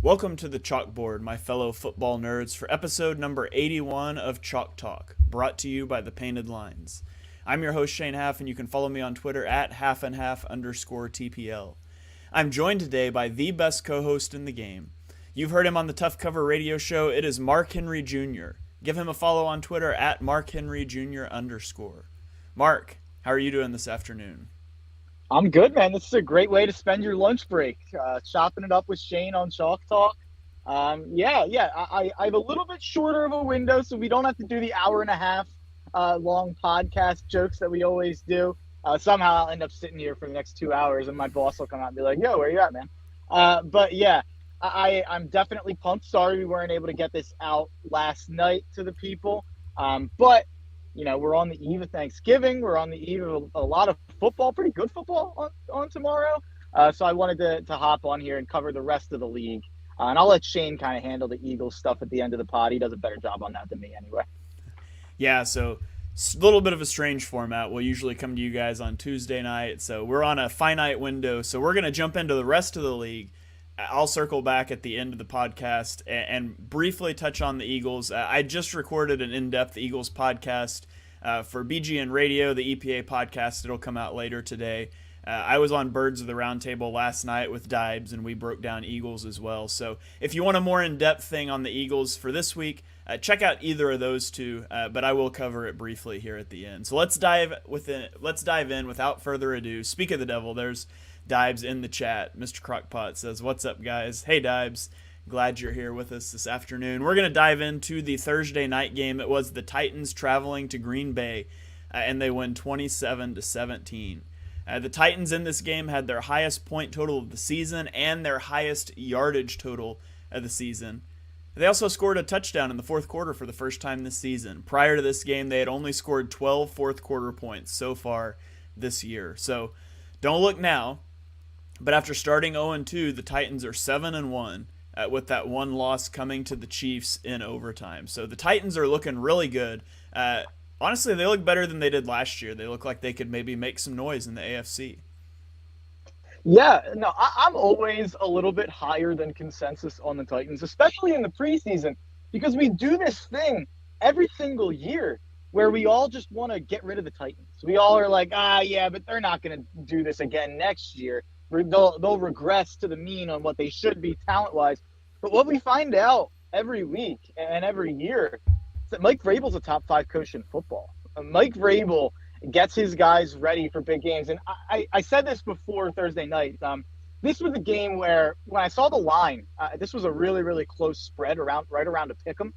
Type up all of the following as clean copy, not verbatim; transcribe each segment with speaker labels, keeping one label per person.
Speaker 1: Welcome to the Chalkboard, my fellow football nerds, for episode number 81 of Chalk Talk, brought to you by the Painted Lines. I'm your host, Shane Half, and you can follow me on Twitter at halfandhalf_TPL. I'm joined today by the best co-host in the game. You've heard him on the Tough Cover radio show. It is Mark Henry Jr. Give him a follow on Twitter at MarkHenryJr_. Mark, how are you doing this afternoon?
Speaker 2: I'm good, man. This is a great way to spend your lunch break, chopping it up with Shane on Chalk Talk. I have a little bit shorter of a window, so we don't have to do the hour and a half long podcast jokes that we always do. Somehow I'll end up sitting here for the next 2 hours, and my boss will come out and be like, "Yo, where you at, man?" I'm definitely pumped. Sorry we weren't able to get this out last night to the people, but we're on the eve of Thanksgiving. We're on the eve of a lot of football, pretty good football on tomorrow. So I wanted to hop on here and cover the rest of the league. And I'll let Shane kind of handle the Eagles stuff at the end of the pod. He does a better job on that than me anyway.
Speaker 1: Yeah, so a little bit of a strange format. We'll usually come to you guys on Tuesday night. So we're on a finite window. So we're going to jump into the rest of the league. I'll circle back at the end of the podcast and briefly touch on the Eagles. I just recorded an in-depth Eagles podcast for BGN Radio, the EPA podcast. It'll come out later today. I was on Birds of the Roundtable last night with Dibes, and we broke down Eagles as well. So if you want a more in-depth thing on the Eagles for this week, check out either of those two, but I will cover it briefly here at the end. So let's dive in without further ado. Speak of the devil, there's Dibes in the chat. Mr. Crockpot says, "What's up, guys?" Hey, Dibes. Glad you're here with us this afternoon. We're going to dive into the Thursday night game. It was the Titans traveling to Green Bay, and they win 27-17. The Titans in this game had their highest point total of the season and their highest yardage total of the season. They also scored a touchdown in the fourth quarter for the first time this season. Prior to this game, they had only scored 12 fourth quarter points so far this year. So don't look now. But after starting 0-2, the Titans are 7-1, with that one loss coming to the Chiefs in overtime. So the Titans are looking really good. Honestly, they look better than they did last year. They look like they could maybe make some noise in the AFC.
Speaker 2: Yeah, no, I'm always a little bit higher than consensus on the Titans, especially in the preseason, because we do this thing every single year where we all just want to get rid of the Titans. We all are like, but they're not going to do this again next year. They'll regress to the mean on what they should be talent-wise. But what we find out every week and every year is that Mike Vrabel's a top 5 coach in football. Mike Vrabel gets his guys ready for big games. And I said this before Thursday night. This was a game where, when I saw the line, this was a really, really close spread right around a pick 'em.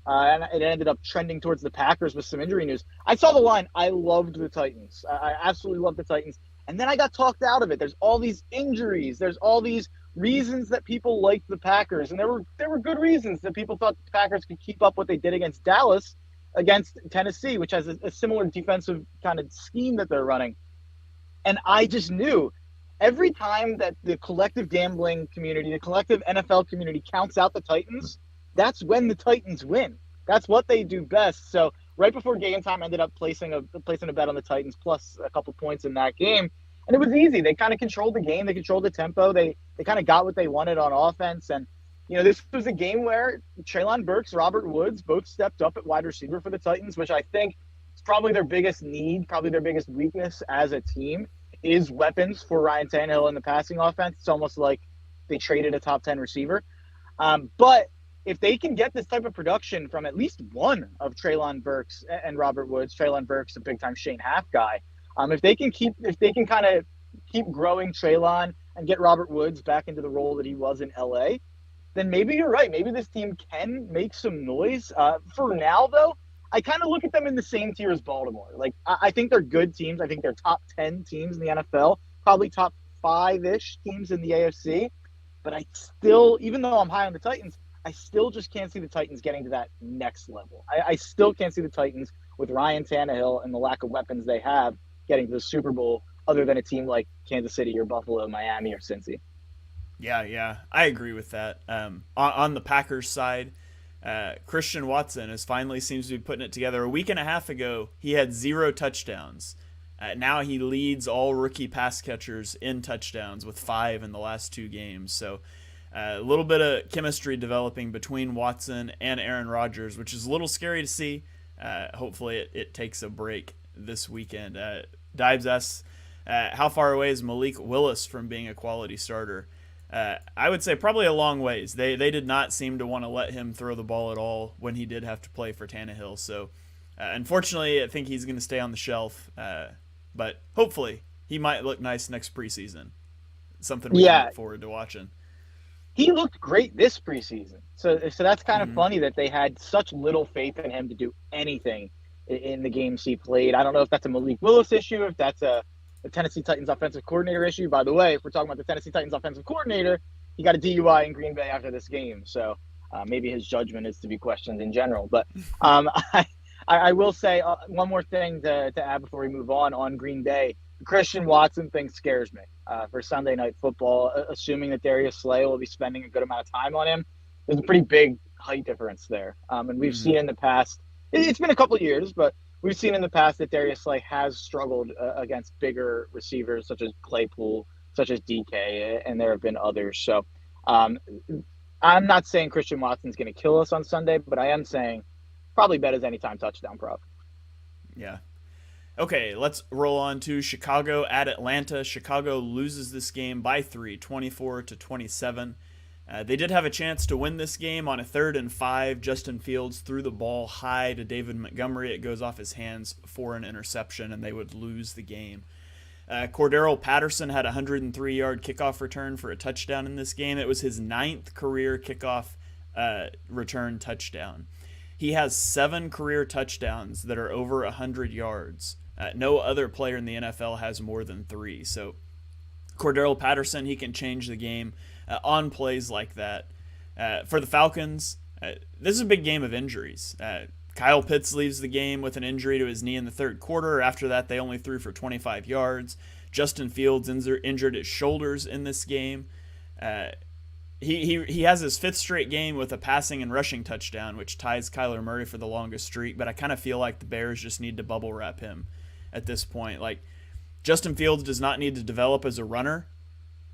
Speaker 2: And it ended up trending towards the Packers with some injury news. I saw the line. I loved the Titans. I absolutely loved the Titans. And then I got talked out of it. There's all these injuries. There's all these reasons that people liked the Packers. And there were good reasons that people thought the Packers could keep up what they did against Dallas, against Tennessee, which has a similar defensive kind of scheme that they're running. And I just knew every time that the collective gambling community, the collective NFL community counts out the Titans, that's when the Titans win. That's what they do best. So right before game time, I ended up placing a bet on the Titans plus a couple points in that game. And it was easy. They kind of controlled the game. They controlled the tempo. They kind of got what they wanted on offense. And, this was a game where Treylon Burks, Robert Woods both stepped up at wide receiver for the Titans, which I think is probably their biggest need, probably their biggest weakness as a team, is weapons for Ryan Tannehill in the passing offense. It's almost like they traded a top 10 receiver. But if they can get this type of production from at least one of Treylon Burks and Robert Woods, Treylon Burks, a big-time Shane Half guy, if they can kind of keep growing Treylon and get Robert Woods back into the role that he was in LA, then maybe you're right. Maybe this team can make some noise. For now, though, I kind of look at them in the same tier as Baltimore. Like, I think they're good teams. I think they're top 10 teams in the NFL, probably top 5-ish teams in the AFC. But I still, even though I'm high on the Titans, I still just can't see the Titans getting to that next level. I still can't see the Titans, with Ryan Tannehill and the lack of weapons they have, getting to the Super Bowl, other than a team like Kansas City or Buffalo, Miami, or Cincy.
Speaker 1: Yeah, I agree with that. On the Packers side, Christian Watson finally seems to be putting it together. A week and a half ago, he had 0 touchdowns. Now he leads all rookie pass catchers in touchdowns with 5 in the last 2 games. So A little bit of chemistry developing between Watson and Aaron Rodgers, which is a little scary to see. Hopefully, it takes a break this weekend. Dives asks, how far away is Malik Willis from being a quality starter? I would say probably a long ways. They did not seem to want to let him throw the ball at all when he did have to play for Tannehill. So, unfortunately, I think he's going to stay on the shelf. But hopefully, he might look nice next preseason. Something we can
Speaker 2: Yeah,
Speaker 1: look forward to watching.
Speaker 2: he looked great this preseason. So that's kind of
Speaker 1: Mm-hmm.
Speaker 2: funny that they had such little faith in him to do anything in the games he played. I don't know if that's a Malik Willis issue, if that's a Tennessee Titans offensive coordinator issue. By the way, if we're talking about the Tennessee Titans offensive coordinator, he got a DUI in Green Bay after this game. So maybe his judgment is to be questioned in general. But I will say one more thing to add before we move on Green Bay. The Christian Watson thing scares me for Sunday Night Football, assuming that Darius Slay will be spending a good amount of time on him. There's a pretty big height difference there. And we've
Speaker 1: Mm-hmm.
Speaker 2: seen in the past, it's been a couple of years, but we've seen in the past that Darius Slay has struggled against bigger receivers such as Claypool, such as DK, and there have been others. So um, I'm not saying Christian Watson's going to kill us on Sunday, but I am saying probably bet his anytime touchdown prop.
Speaker 1: Yeah. Okay, let's roll on to Chicago at Atlanta. Chicago loses this game by 3, 24-27. They did have a chance to win this game on a 3rd and 5. Justin Fields threw the ball high to David Montgomery. It goes off his hands for an interception, and they would lose the game. Cordero Patterson had a 103-yard kickoff return for a touchdown in this game. It was his 9th career kickoff return touchdown. He has 7 career touchdowns that are over 100 yards. No other player in the NFL has more than 3. So Cordero Patterson, he can change the game on plays like that. For the Falcons, this is a big game of injuries. Kyle Pitts leaves the game with an injury to his knee in the 3rd quarter. After that, they only threw for 25 yards. Justin Fields injured his shoulders in this game. He has his 5th straight game with a passing and rushing touchdown, which ties Kyler Murray for the longest streak. But I kind of feel like the Bears just need to bubble wrap him at this point. Like, Justin Fields does not need to develop as a runner.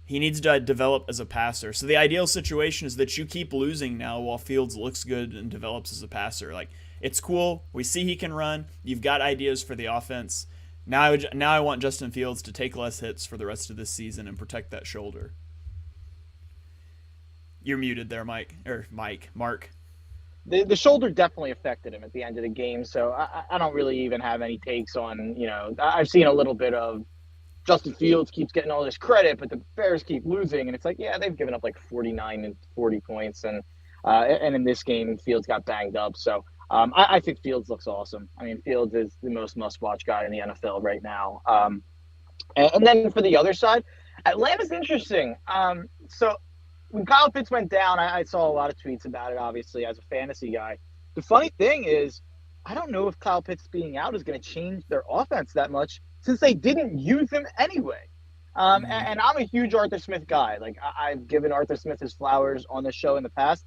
Speaker 1: He needs to develop as a passer. So the ideal situation is that you keep losing now while Fields looks good and develops as a passer. Like, it's cool. We see he can run. You've got ideas for the offense. Now I want Justin Fields to take less hits for the rest of this season and protect that shoulder. You're muted there, Mark.
Speaker 2: The shoulder definitely affected him at the end of the game. So I don't really even have any takes on, I've seen a little bit of Justin Fields keeps getting all this credit, but the Bears keep losing. And it's like, yeah, they've given up like 49 and 40 points. And in this game, Fields got banged up. So I think Fields looks awesome. I mean, Fields is the most must-watch guy in the NFL right now. And then for the other side, Atlanta's interesting. So when Kyle Pitts went down, I saw a lot of tweets about it, obviously, as a fantasy guy. The funny thing is, I don't know if Kyle Pitts being out is going to change their offense that much since they didn't use him anyway. And I'm a huge Arthur Smith guy. Like, I've given Arthur Smith his flowers on the show in the past.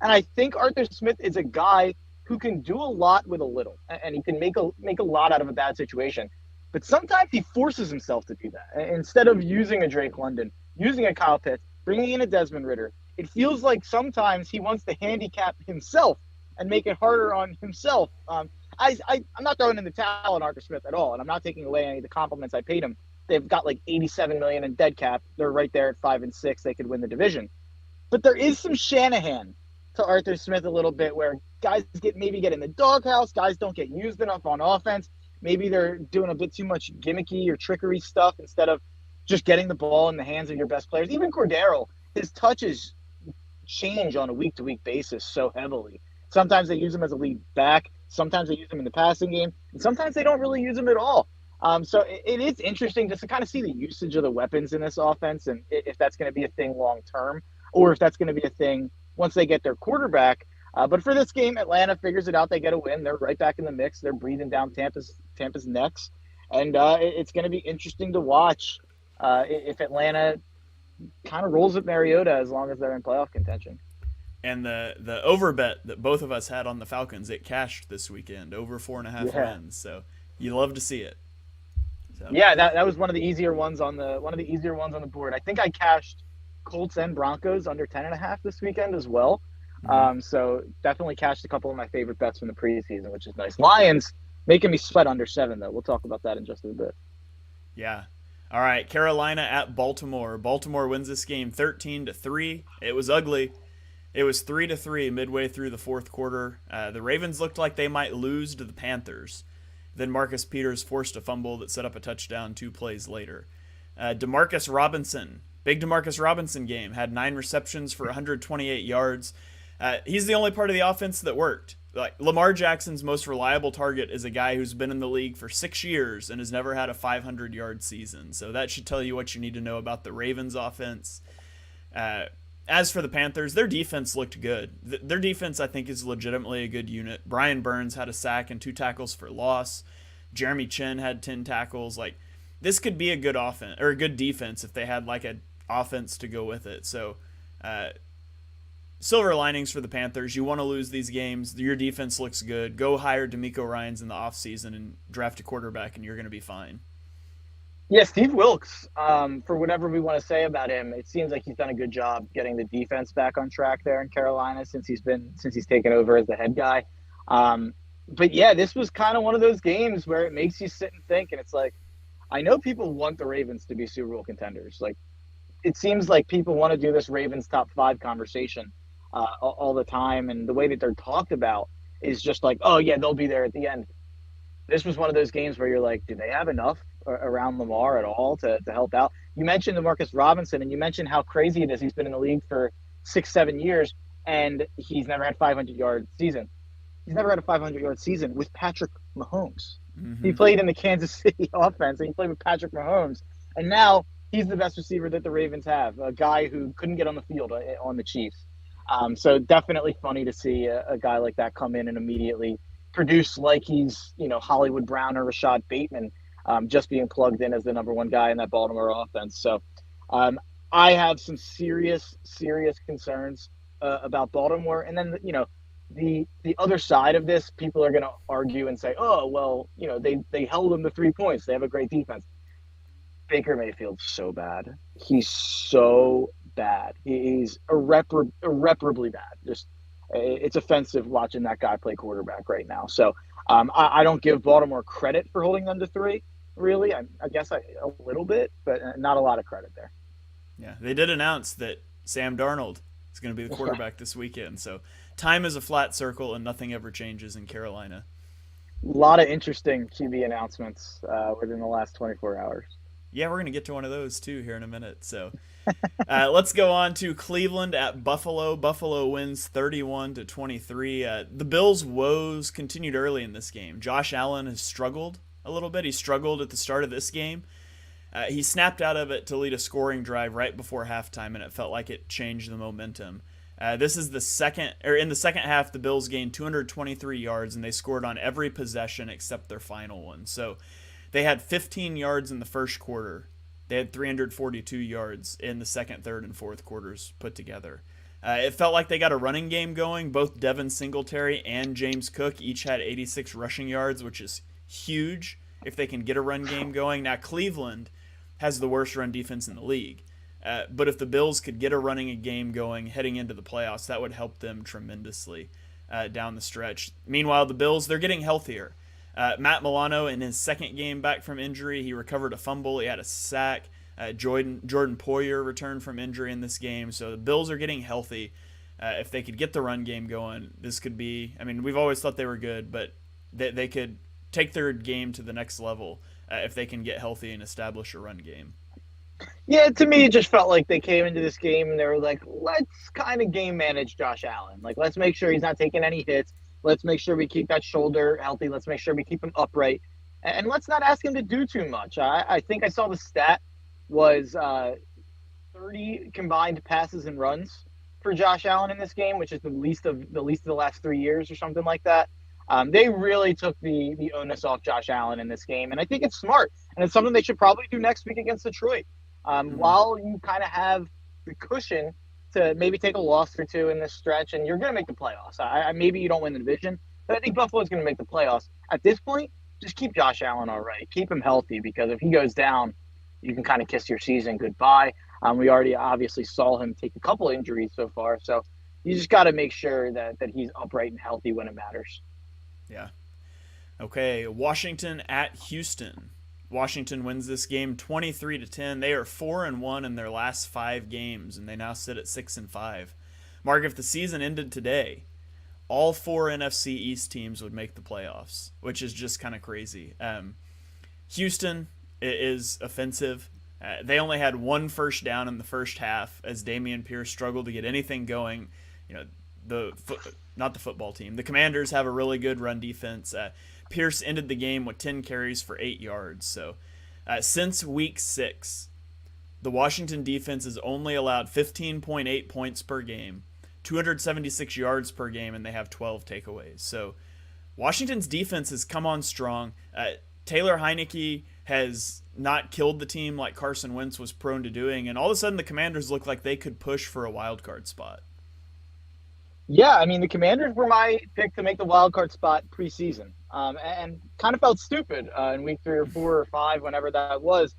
Speaker 2: And I think Arthur Smith is a guy who can do a lot with a little, and he can make a lot out of a bad situation. But sometimes he forces himself to do that. Instead of using a Drake London, using a Kyle Pitts, bringing in a Desmond Ridder, it feels like sometimes he wants to handicap himself and make it harder on himself. I'm not throwing in the towel on Arthur Smith at all, and I'm not taking away any of the compliments I paid him. They've got like $87 million in dead cap. They're right there at 5-6. They could win the division. But there is some Shanahan to Arthur Smith a little bit, where guys maybe get in the doghouse, guys don't get used enough on offense. Maybe they're doing a bit too much gimmicky or trickery stuff instead of just getting the ball in the hands of your best players. Even Cordero, his touches change on a week-to-week basis so heavily. Sometimes they use him as a lead back. Sometimes they use him in the passing game. And sometimes they don't really use him at all. So it is interesting just to kind of see the usage of the weapons in this offense, and if that's going to be a thing long-term, or if that's going to be a thing once they get their quarterback. But for this game, Atlanta figures it out. They get a win. They're right back in the mix. They're breathing down Tampa's necks. And it's going to be interesting to watch if Atlanta kind of rolls at Mariota as long as they're in playoff contention.
Speaker 1: And the over bet that both of us had on the Falcons, it cashed this weekend, over 4.5 wins. So you love to see it. So.
Speaker 2: Yeah, that was one of the easier ones on the board. I think I cashed Colts and Broncos under 10.5 this weekend as well.
Speaker 1: Hmm.
Speaker 2: So definitely cashed a couple of my favorite bets from the preseason, which is nice. Lions making me sweat under 7 though. We'll talk about that in just a bit.
Speaker 1: Yeah. All right, Carolina at Baltimore. Baltimore wins this game 13-3. It was ugly. It was 3-3 midway through the fourth quarter. The Ravens looked like they might lose to the Panthers. Then Marcus Peters forced a fumble that set up a touchdown 2 plays later. Demarcus Robinson, big Demarcus Robinson game, had 9 receptions for 128 yards. He's the only part of the offense that worked. Like Lamar Jackson's most reliable target is a guy who's been in the league for 6 years and has never had a 500-yard season. So that should tell you what you need to know about the Ravens offense. As for the Panthers, their defense looked good. Their defense, I think, is legitimately a good unit. Brian Burns had a sack and 2 tackles for loss. Jeremy Chin had 10 tackles. Like, this could be a good offense or a good defense if they had like an offense to go with it. So, silver linings for the Panthers. You want to lose these games. Your defense looks good. Go hire D'Amico Ryans in the offseason and draft a quarterback, and you're going to be fine.
Speaker 2: Yeah, Steve Wilkes, for whatever we want to say about him, it seems like he's done a good job getting the defense back on track there in Carolina since he's taken over as the head guy. But yeah, this was kind of one of those games where it makes you sit and think, and it's like, I know people want the Ravens to be Super Bowl contenders. Like, it seems like people want to do this Ravens top 5 conversation all the time, and the way that they're talked about is just like, oh yeah, they'll be there at the end. This was one of those games where you're like, do they have enough around Lamar at all to help out? You mentioned Demarcus Robinson, and you mentioned how crazy it is. He's been in the league for 6, 7 years, and he's never had 500-yard season. He's never had a 500-yard season with Patrick Mahomes. He
Speaker 1: Mm-hmm.
Speaker 2: played in the Kansas City offense, and he played with Patrick Mahomes, and now he's the best receiver that the Ravens have, a guy who couldn't get on the field on the Chiefs. So definitely funny to see a guy like that come in and immediately produce like he's, Hollywood Brown or Rashad Bateman, just being plugged in as the number one guy in that Baltimore offense. So I have some serious, serious concerns about Baltimore. And then, the other side of this, people are going to argue and say, oh, well, they held them to 3 points. They have a great defense. Baker Mayfield's so bad. He's so bad. He's irreparably bad. Just it's offensive watching that guy play quarterback right now. So I don't give Baltimore credit for holding them to 3. Really, I guess a little bit, but not a lot of credit there.
Speaker 1: Yeah, they did announce that Sam Darnold is going to be the quarterback this weekend. So time is a flat circle, and nothing ever changes in Carolina.
Speaker 2: A lot of interesting QB announcements within the last 24 hours.
Speaker 1: Yeah, we're going to get to one of those too here in a minute. So let's go on to Cleveland at Buffalo. Buffalo wins 31-23. The Bills' woes continued early in this game. Josh Allen has struggled a little bit. He struggled at the start of this game. He snapped out of it to lead a scoring drive right before halftime, and it felt like it changed the momentum. This is in the second half, the Bills gained 223 yards, and they scored on every possession except their final one. So they had 15 yards in the first quarter. They had 342 yards in the second, third, and fourth quarters put together. It felt like they got a running game going. Both Devin Singletary and James Cook each had 86 rushing yards, which is huge if they can get a run game going. Now, Cleveland has the worst run defense in the league. But if the Bills could get a running game going heading into the playoffs, that would help them tremendously down the stretch. Meanwhile, the Bills, they're getting healthier. Matt Milano, in his second game back from injury, he recovered a fumble. He had a sack. Jordan Poyer returned from injury in this game. So the Bills are getting healthy. If they could get the run game going, this could be – I mean, we've always thought they were good, but they could take their game to the next level if they can get healthy and establish a run game.
Speaker 2: Yeah, to me, it just felt like they came into this game and they were like, let's kind of game manage Josh Allen. Like, let's make sure he's not taking any hits. Let's make sure we keep that shoulder healthy. Let's make sure we keep him upright. And let's not ask him to do too much. I think I saw the stat was 30 combined passes and runs for Josh Allen in this game, which is the least of the last 3 years or something like that. They really took the onus off Josh Allen in this game, and I think it's smart, and it's something they should probably do next week against Detroit. While you kind of have the cushion to maybe take a loss or two in this stretch, and you're going to make the playoffs. Maybe you don't win the division, but I think Buffalo's going to make the playoffs. At this point, just keep Josh Allen all right. Keep him healthy, because if he goes down, you can kind of kiss your season goodbye. We already obviously saw him take a couple injuries so far, so you just got to make sure that he's upright and healthy when it matters.
Speaker 1: Yeah. Okay, Washington at Houston. Washington wins this game 23-10. They are 4-1 in their last 5 games, and they now sit at 6-5. Mark, if the season ended today, all 4 NFC East teams would make the playoffs, which is just kind of crazy. Houston is offensive. They only had 1 first down in the first half as Damian Pierce struggled to get anything going. You know, not the football team. The Commanders have a really good run defense. Pierce ended the game with 10 carries for 8 yards. So since week 6, the Washington defense has only allowed 15.8 points per game, 276 yards per game, and they have 12 takeaways. So Washington's defense has come on strong. Taylor Heineke has not killed the team like Carson Wentz was prone to doing, and all of a sudden the Commanders look like they could push for a wild card spot.
Speaker 2: Yeah, I mean, the Commanders were my pick to make the wild card spot preseason, and kind of felt stupid in week 3 or 4 or 5, whenever that was,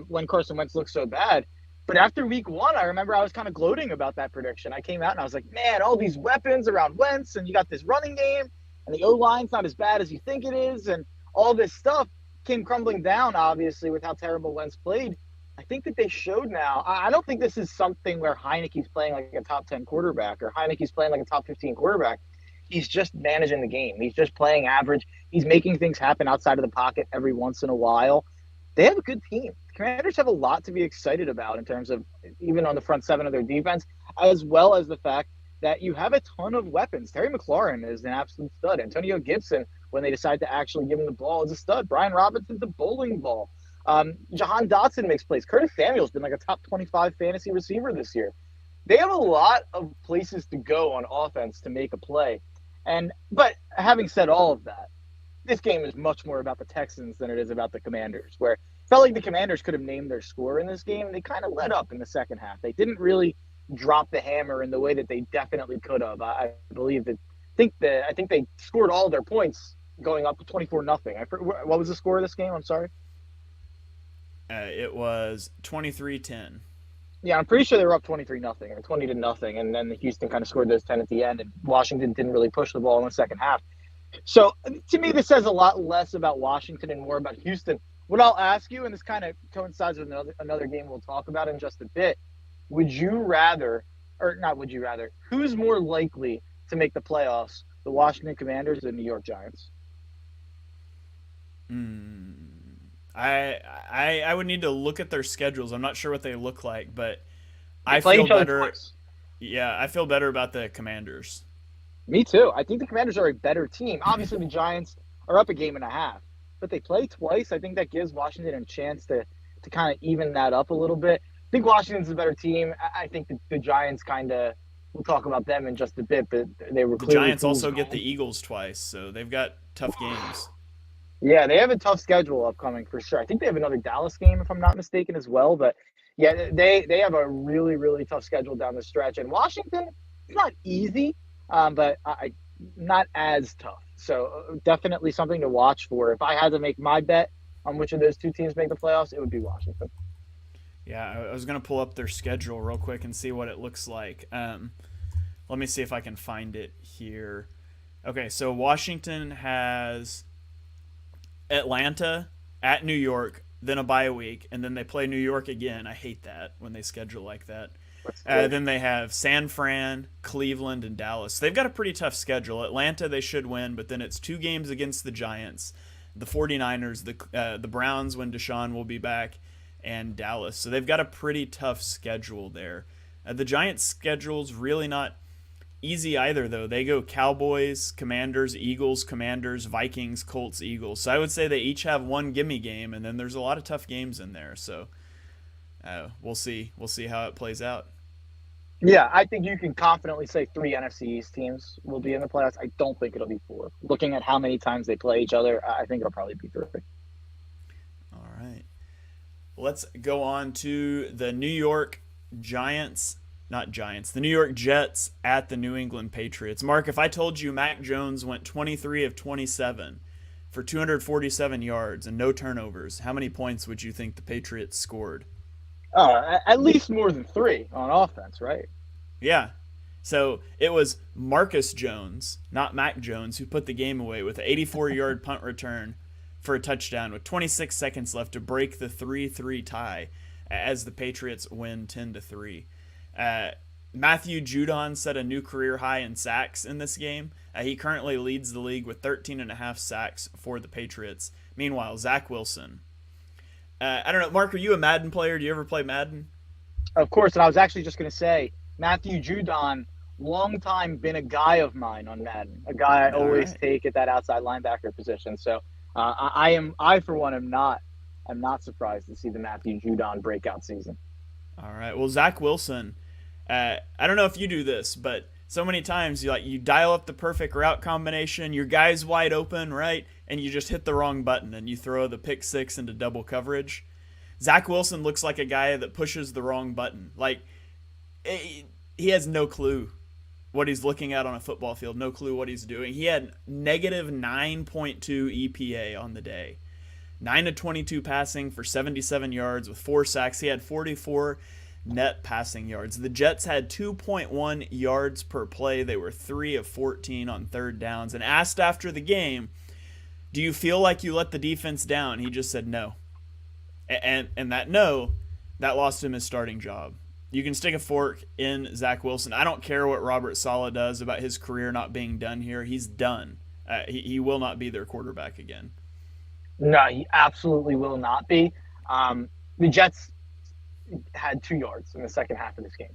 Speaker 2: when Carson Wentz looked so bad. But after week 1, I remember I was kind of gloating about that prediction. I came out and I was like, man, all these weapons around Wentz, and you got this running game, and the O-line's not as bad as you think it is, and all this stuff came crumbling down, obviously, with how terrible Wentz played. I think that they showed now. I don't think this is something where Heineke's playing like a top 10 quarterback or Heineke's playing like a top 15 quarterback. He's just managing the game. He's just playing average. He's making things happen outside of the pocket every once in a while. They have a good team. The Commanders have a lot to be excited about in terms of even on the front 7 of their defense, as well as the fact that you have a ton of weapons. Terry McLaurin is an absolute stud. Antonio Gibson, when they decide to actually give him the ball, is a stud. Brian Robinson's a bowling ball. Jahan Dotson makes plays. Curtis Samuel's been like a top 25 fantasy receiver this year. They have a lot of places to go on offense to make a play. But having said all of that, this game is much more about the Texans than it is about the Commanders, where it felt like the Commanders could have named their score in this game. They kind of let up in the second half. They didn't really drop the hammer in the way that they definitely could have. I think they scored all their points going up to 24-0. What was the score of this game? I'm sorry.
Speaker 1: It was 23-10.
Speaker 2: Yeah, I'm pretty sure they were up 23-0 or 20-0, and then Houston kind of scored those 10 at the end, and Washington didn't really push the ball in the second half. So to me, this says a lot less about Washington and more about Houston. What I'll ask you, and this kind of coincides with another game we'll talk about in just a bit, would you rather, or not would you rather, who's more likely to make the playoffs, the Washington Commanders or the New York Giants?
Speaker 1: I would need to look at their schedules. I'm not sure what they look like, but
Speaker 2: They
Speaker 1: I
Speaker 2: play
Speaker 1: feel
Speaker 2: each other
Speaker 1: better.
Speaker 2: twice.
Speaker 1: Yeah, I feel better about the Commanders.
Speaker 2: Me too. I think the Commanders are a better team. Obviously, the Giants are up a game and a half, but they play twice. I think that gives Washington a chance to kind of even that up a little bit. I think Washington's a better team. I think the Giants kind of, we'll talk about them in just a bit, but they were
Speaker 1: The
Speaker 2: clearly
Speaker 1: Giants also
Speaker 2: fool's
Speaker 1: get the
Speaker 2: gold.
Speaker 1: Eagles twice, so they've got tough games.
Speaker 2: Yeah, they have a tough schedule upcoming for sure. I think they have another Dallas game, if I'm not mistaken, as well. But yeah, they have a really, really tough schedule down the stretch. And Washington, it's not easy, but not as tough. So definitely something to watch for. If I had to make my bet on which of those two teams make the playoffs, it would be Washington.
Speaker 1: Yeah, I was going to pull up their schedule real quick and see what it looks like. Let me see if I can find it here. Okay, so Washington has Atlanta at New York, then a bye week, and then they play New York again. I hate that when they schedule like that. Then they have San Fran, Cleveland, and Dallas. They've got a pretty tough schedule. Atlanta they should win, but then it's 2 games against the Giants, the 49ers, the Browns when Deshaun will be back, and Dallas. So they've got a pretty tough schedule there. The Giants' schedule's really not easy either, though. They go Cowboys, Commanders, Eagles, Commanders, Vikings, Colts, Eagles. So I would say they each have one gimme game, and then there's a lot of tough games in there. So we'll see. We'll see how it plays out.
Speaker 2: Yeah, I think you can confidently say 3 NFC East teams will be in the playoffs. I don't think it'll be 4. Looking at how many times they play each other, I think it'll probably be 3.
Speaker 1: All right. Let's go on to the New York Giants. Not Giants. The New York Jets at the New England Patriots. Mark, if I told you Mac Jones went 23 of 27 for 247 yards and no turnovers, how many points would you think the Patriots scored?
Speaker 2: At least more than three on offense, right?
Speaker 1: Yeah. So it was Marcus Jones, not Mac Jones, who put the game away with an 84-yard punt return for a touchdown with 26 seconds left to break the 3-3 tie as the Patriots win 10-3. Uh, Matthew Judon set a new career high in sacks in this game. He currently leads the league with 13 and a half sacks for the Patriots. Meanwhile, Zach Wilson. I don't know, Mark, are you a Madden player? Do you ever play Madden?
Speaker 2: Of course, and I was actually just going to say Matthew Judon, long time been a guy of mine on Madden, a guy I
Speaker 1: All
Speaker 2: always
Speaker 1: right.
Speaker 2: take at that outside linebacker position. So I for one am not surprised to see the Matthew Judon breakout season.
Speaker 1: All right. Well, Zach Wilson, I don't know if you do this, but so many times you dial up the perfect route combination, your guy's wide open, right, and you just hit the wrong button and you throw the pick six into double coverage. Zach Wilson looks like a guy that pushes the wrong button. Like he has no clue what he's looking at on a football field, no clue what he's doing. He had negative 9.2 EPA on the day. 9 to 22 passing for 77 yards with 4 sacks. He had 44 net passing yards. The Jets had 2.1 yards per play. They were 3 of 14 on third downs. And asked after the game, do you feel like you let the defense down? He just said no. And that no, that lost him his starting job. You can stick a fork in Zach Wilson. I don't care what Robert Saleh does about his career not being done here. He's done. He will not be their quarterback again.
Speaker 2: No, he absolutely will not be. The Jets had 2 yards in the second half of this game.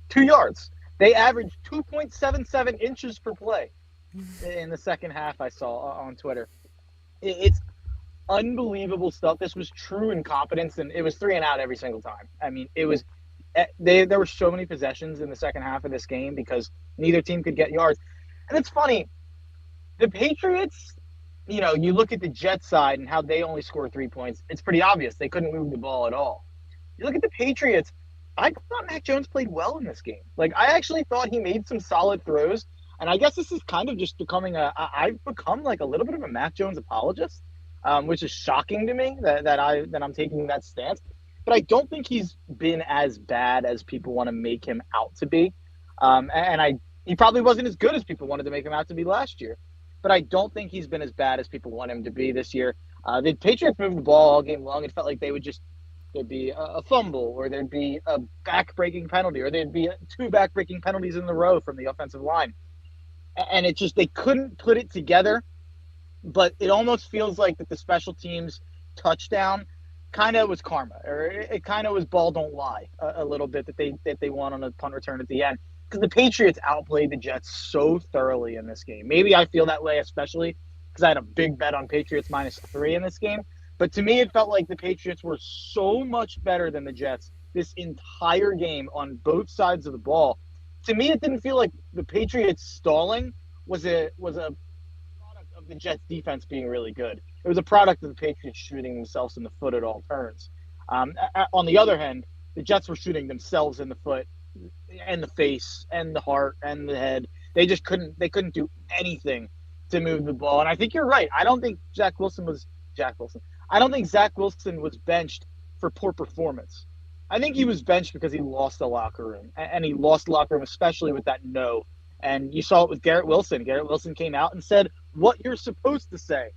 Speaker 2: 2 yards. They averaged 2.77 inches per play in the second half. I saw on Twitter. It's unbelievable stuff. This was true incompetence, and it was 3 and out every single time. I mean, it was. There were so many possessions in the second half of this game because neither team could get yards. And it's funny, the Patriots, you look at the Jets side and how they only scored 3 points. It's pretty obvious they couldn't move the ball at all. You look at the Patriots, I thought Mac Jones played well in this game. Like, I actually thought he made some solid throws. And I guess this is kind of just becoming I've become like a little bit of a Mac Jones apologist, which is shocking to me that I'm taking that stance. But I don't think he's been as bad as people want to make him out to be. He probably wasn't as good as people wanted to make him out to be last year. But I don't think he's been as bad as people want him to be this year. The Patriots moved the ball all game long. It felt like there'd be a fumble, or there'd be a back-breaking penalty, or there'd be 2 back-breaking penalties in a row from the offensive line. And it just, they couldn't put it together. But it almost feels like that the special teams touchdown kind of was karma, or it kind of was ball don't lie a little bit that they won on a punt return at the end, because the Patriots outplayed the Jets so thoroughly in this game. Maybe I feel that way especially because I had a big bet on Patriots -3 in this game, but to me it felt like the Patriots were so much better than the Jets this entire game on both sides of the ball. To me, it didn't feel like the Patriots stalling was a product of the Jets defense being really good. It was a product of the Patriots shooting themselves in the foot at all turns. On the other hand, the Jets were shooting themselves in the foot and the face and the heart and the head. They just couldn't do anything to move the ball. And I think you're right. I don't think Zach Wilson was benched for poor performance. I think he was benched because he lost the locker room, and he lost the locker room, especially with that no. And you saw it with Garrett Wilson. Garrett Wilson came out and said what you're supposed to say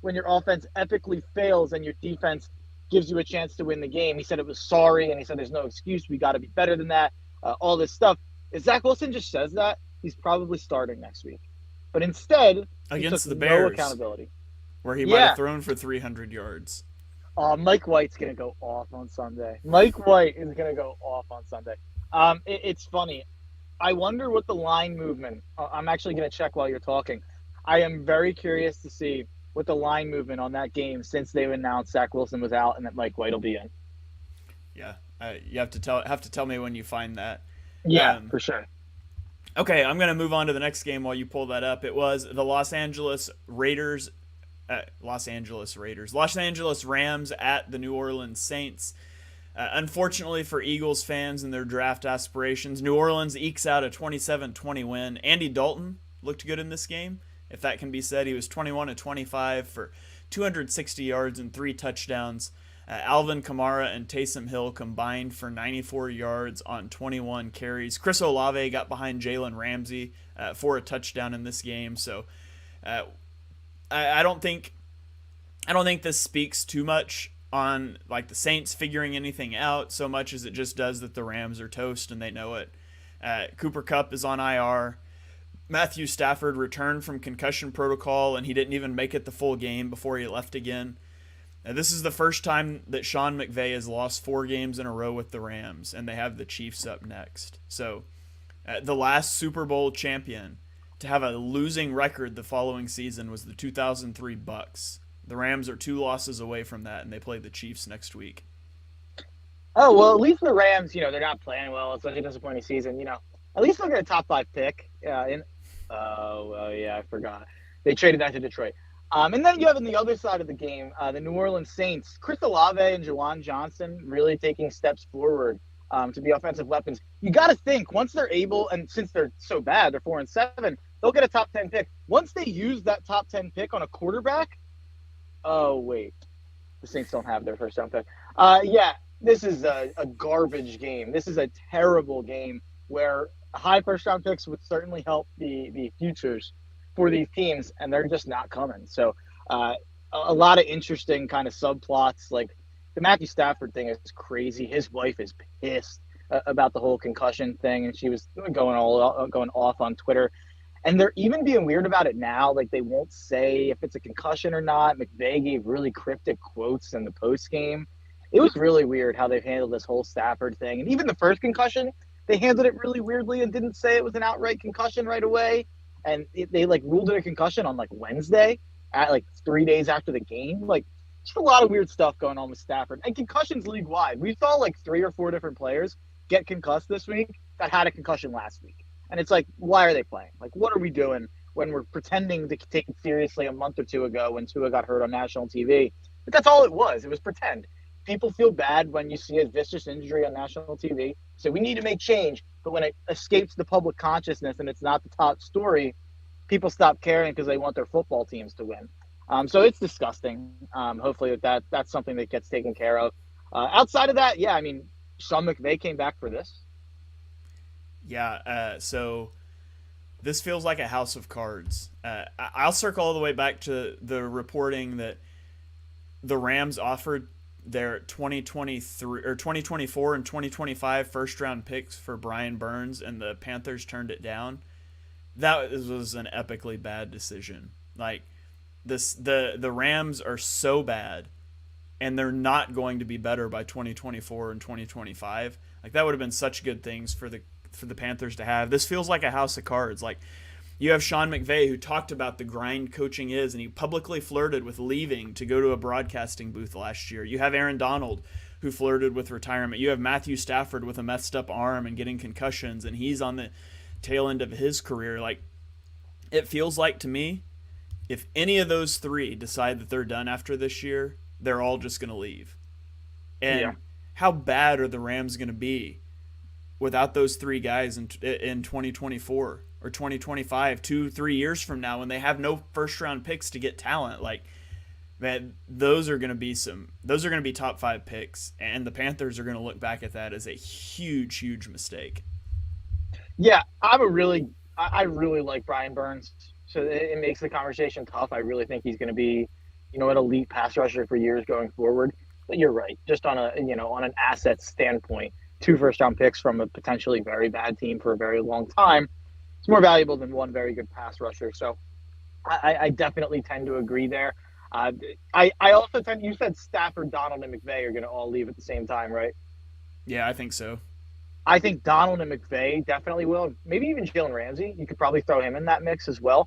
Speaker 2: when your offense epically fails and your defense gives you a chance to win the game. He said it was sorry, and he said there's no excuse. We got to be better than that. All this stuff. If Zach Wilson just says that, he's probably starting next week. But instead, he
Speaker 1: Against
Speaker 2: took
Speaker 1: the
Speaker 2: no
Speaker 1: Bears, accountability, where he might
Speaker 2: Yeah.
Speaker 1: have thrown for 300 yards.
Speaker 2: Mike White's going to go off on Sunday. Mike White is going to go off on Sunday. It's funny. I wonder what the line movement – I'm actually going to check while you're talking. I am very curious to see what the line movement on that game, since they've announced Zach Wilson was out and that Mike White will be in.
Speaker 1: Yeah, you have to tell me when you find that.
Speaker 2: Yeah, for sure.
Speaker 1: Okay, I'm going to move on to the next game while you pull that up. It was the Los Angeles Rams at the New Orleans Saints. Unfortunately for Eagles fans and their draft aspirations, New Orleans ekes out a 27-20 win. Andy Dalton looked good in this game, if that can be said. He was 21 of 25 for 260 yards and 3 touchdowns. Alvin Kamara and Taysom Hill combined for 94 yards on 21 carries. Chris Olave got behind Jalen Ramsey for a touchdown in this game. So uh, I don't think this speaks too much on like the Saints figuring anything out so much as it just does that the Rams are toast and they know it. Cooper Kupp is on IR. Matthew Stafford returned from concussion protocol and he didn't even make it the full game before he left again. This is the first time that Sean McVay has lost 4 games in a row with the Rams, and they have the Chiefs up next. So, the last Super Bowl champion to have a losing record the following season was the 2003 Bucks. The Rams are 2 losses away from that, and they play the Chiefs next week.
Speaker 2: Oh, well, at least the Rams, they're not playing well. It's such a disappointing season. At least they'll get a top 5 pick. I forgot. They traded that to Detroit. And then you have on the other side of the game, the New Orleans Saints, Chris Olave and Jawan Johnson really taking steps forward to be offensive weapons. You got to think once they're able, and since they're so bad, they're 4-7, they'll get a top 10 pick. Once they use that top 10 pick on a quarterback, oh wait, the Saints don't have their first round pick. This is a garbage game. This is a terrible game where high first round picks would certainly help the futures for these teams, and they're just not coming. So a lot of interesting kind of subplots. Like the Matthew Stafford thing is crazy. His wife is pissed about the whole concussion thing, and she was going off on Twitter. And they're even being weird about it now. Like they won't say if it's a concussion or not. McVay gave really cryptic quotes in the post game. It was really weird how they've handled this whole Stafford thing. And even the first concussion, they handled it really weirdly and didn't say it was an outright concussion right away. And they ruled it a concussion on Wednesday at 3 days after the game. Just a lot of weird stuff going on with Stafford and concussions league wide. We saw 3 or 4 different players get concussed this week that had a concussion last week. And it's why are they playing? What are we doing when we're pretending to take it seriously a month or 2 ago when Tua got hurt on national TV? But that's all it was. It was pretend. People feel bad when you see a vicious injury on national TV. So we need to make change. But when it escapes the public consciousness and it's not the top story, people stop caring because they want their football teams to win. So it's disgusting. Hopefully that's something that gets taken care of. Outside of that, Sean McVay came back for this.
Speaker 1: Yeah, so this feels like a house of cards. I'll circle all the way back to the reporting that the Rams offered their 2023 or 2024 and 2025 first round picks for Brian Burns, and the Panthers turned it down. That was an epically bad decision. The Rams are so bad, and they're not going to be better by 2024 and 2025. That would have been such good things for the Panthers to have. This feels like a house of cards. You have Sean McVay, who talked about the grind coaching is, and he publicly flirted with leaving to go to a broadcasting booth last year. You have Aaron Donald, who flirted with retirement. You have Matthew Stafford with a messed up arm and getting concussions, and he's on the tail end of his career. It feels like to me, if any of those 3 decide that they're done after this year, they're all just going to leave. And how bad are the Rams going to be without those 3 guys in 2024 or 2025, 2-3 years from now, when they have no first round picks to get talent? Man, those are going to be top 5 picks, and the Panthers are going to look back at that as a huge mistake.
Speaker 2: Yeah, I really like Brian Burns, so it makes the conversation tough. I really think he's going to be, an elite pass rusher for years going forward. But you're right, just on an asset standpoint, 2 first round picks from a potentially very bad team for a very long time, it's more valuable than 1 very good pass rusher. So I definitely tend to agree there. I also you said Stafford, Donald, and McVay are going to all leave at the same time, right?
Speaker 1: Yeah, I think so.
Speaker 2: I think Donald and McVay definitely will. Maybe even Jalen Ramsey. You could probably throw him in that mix as well.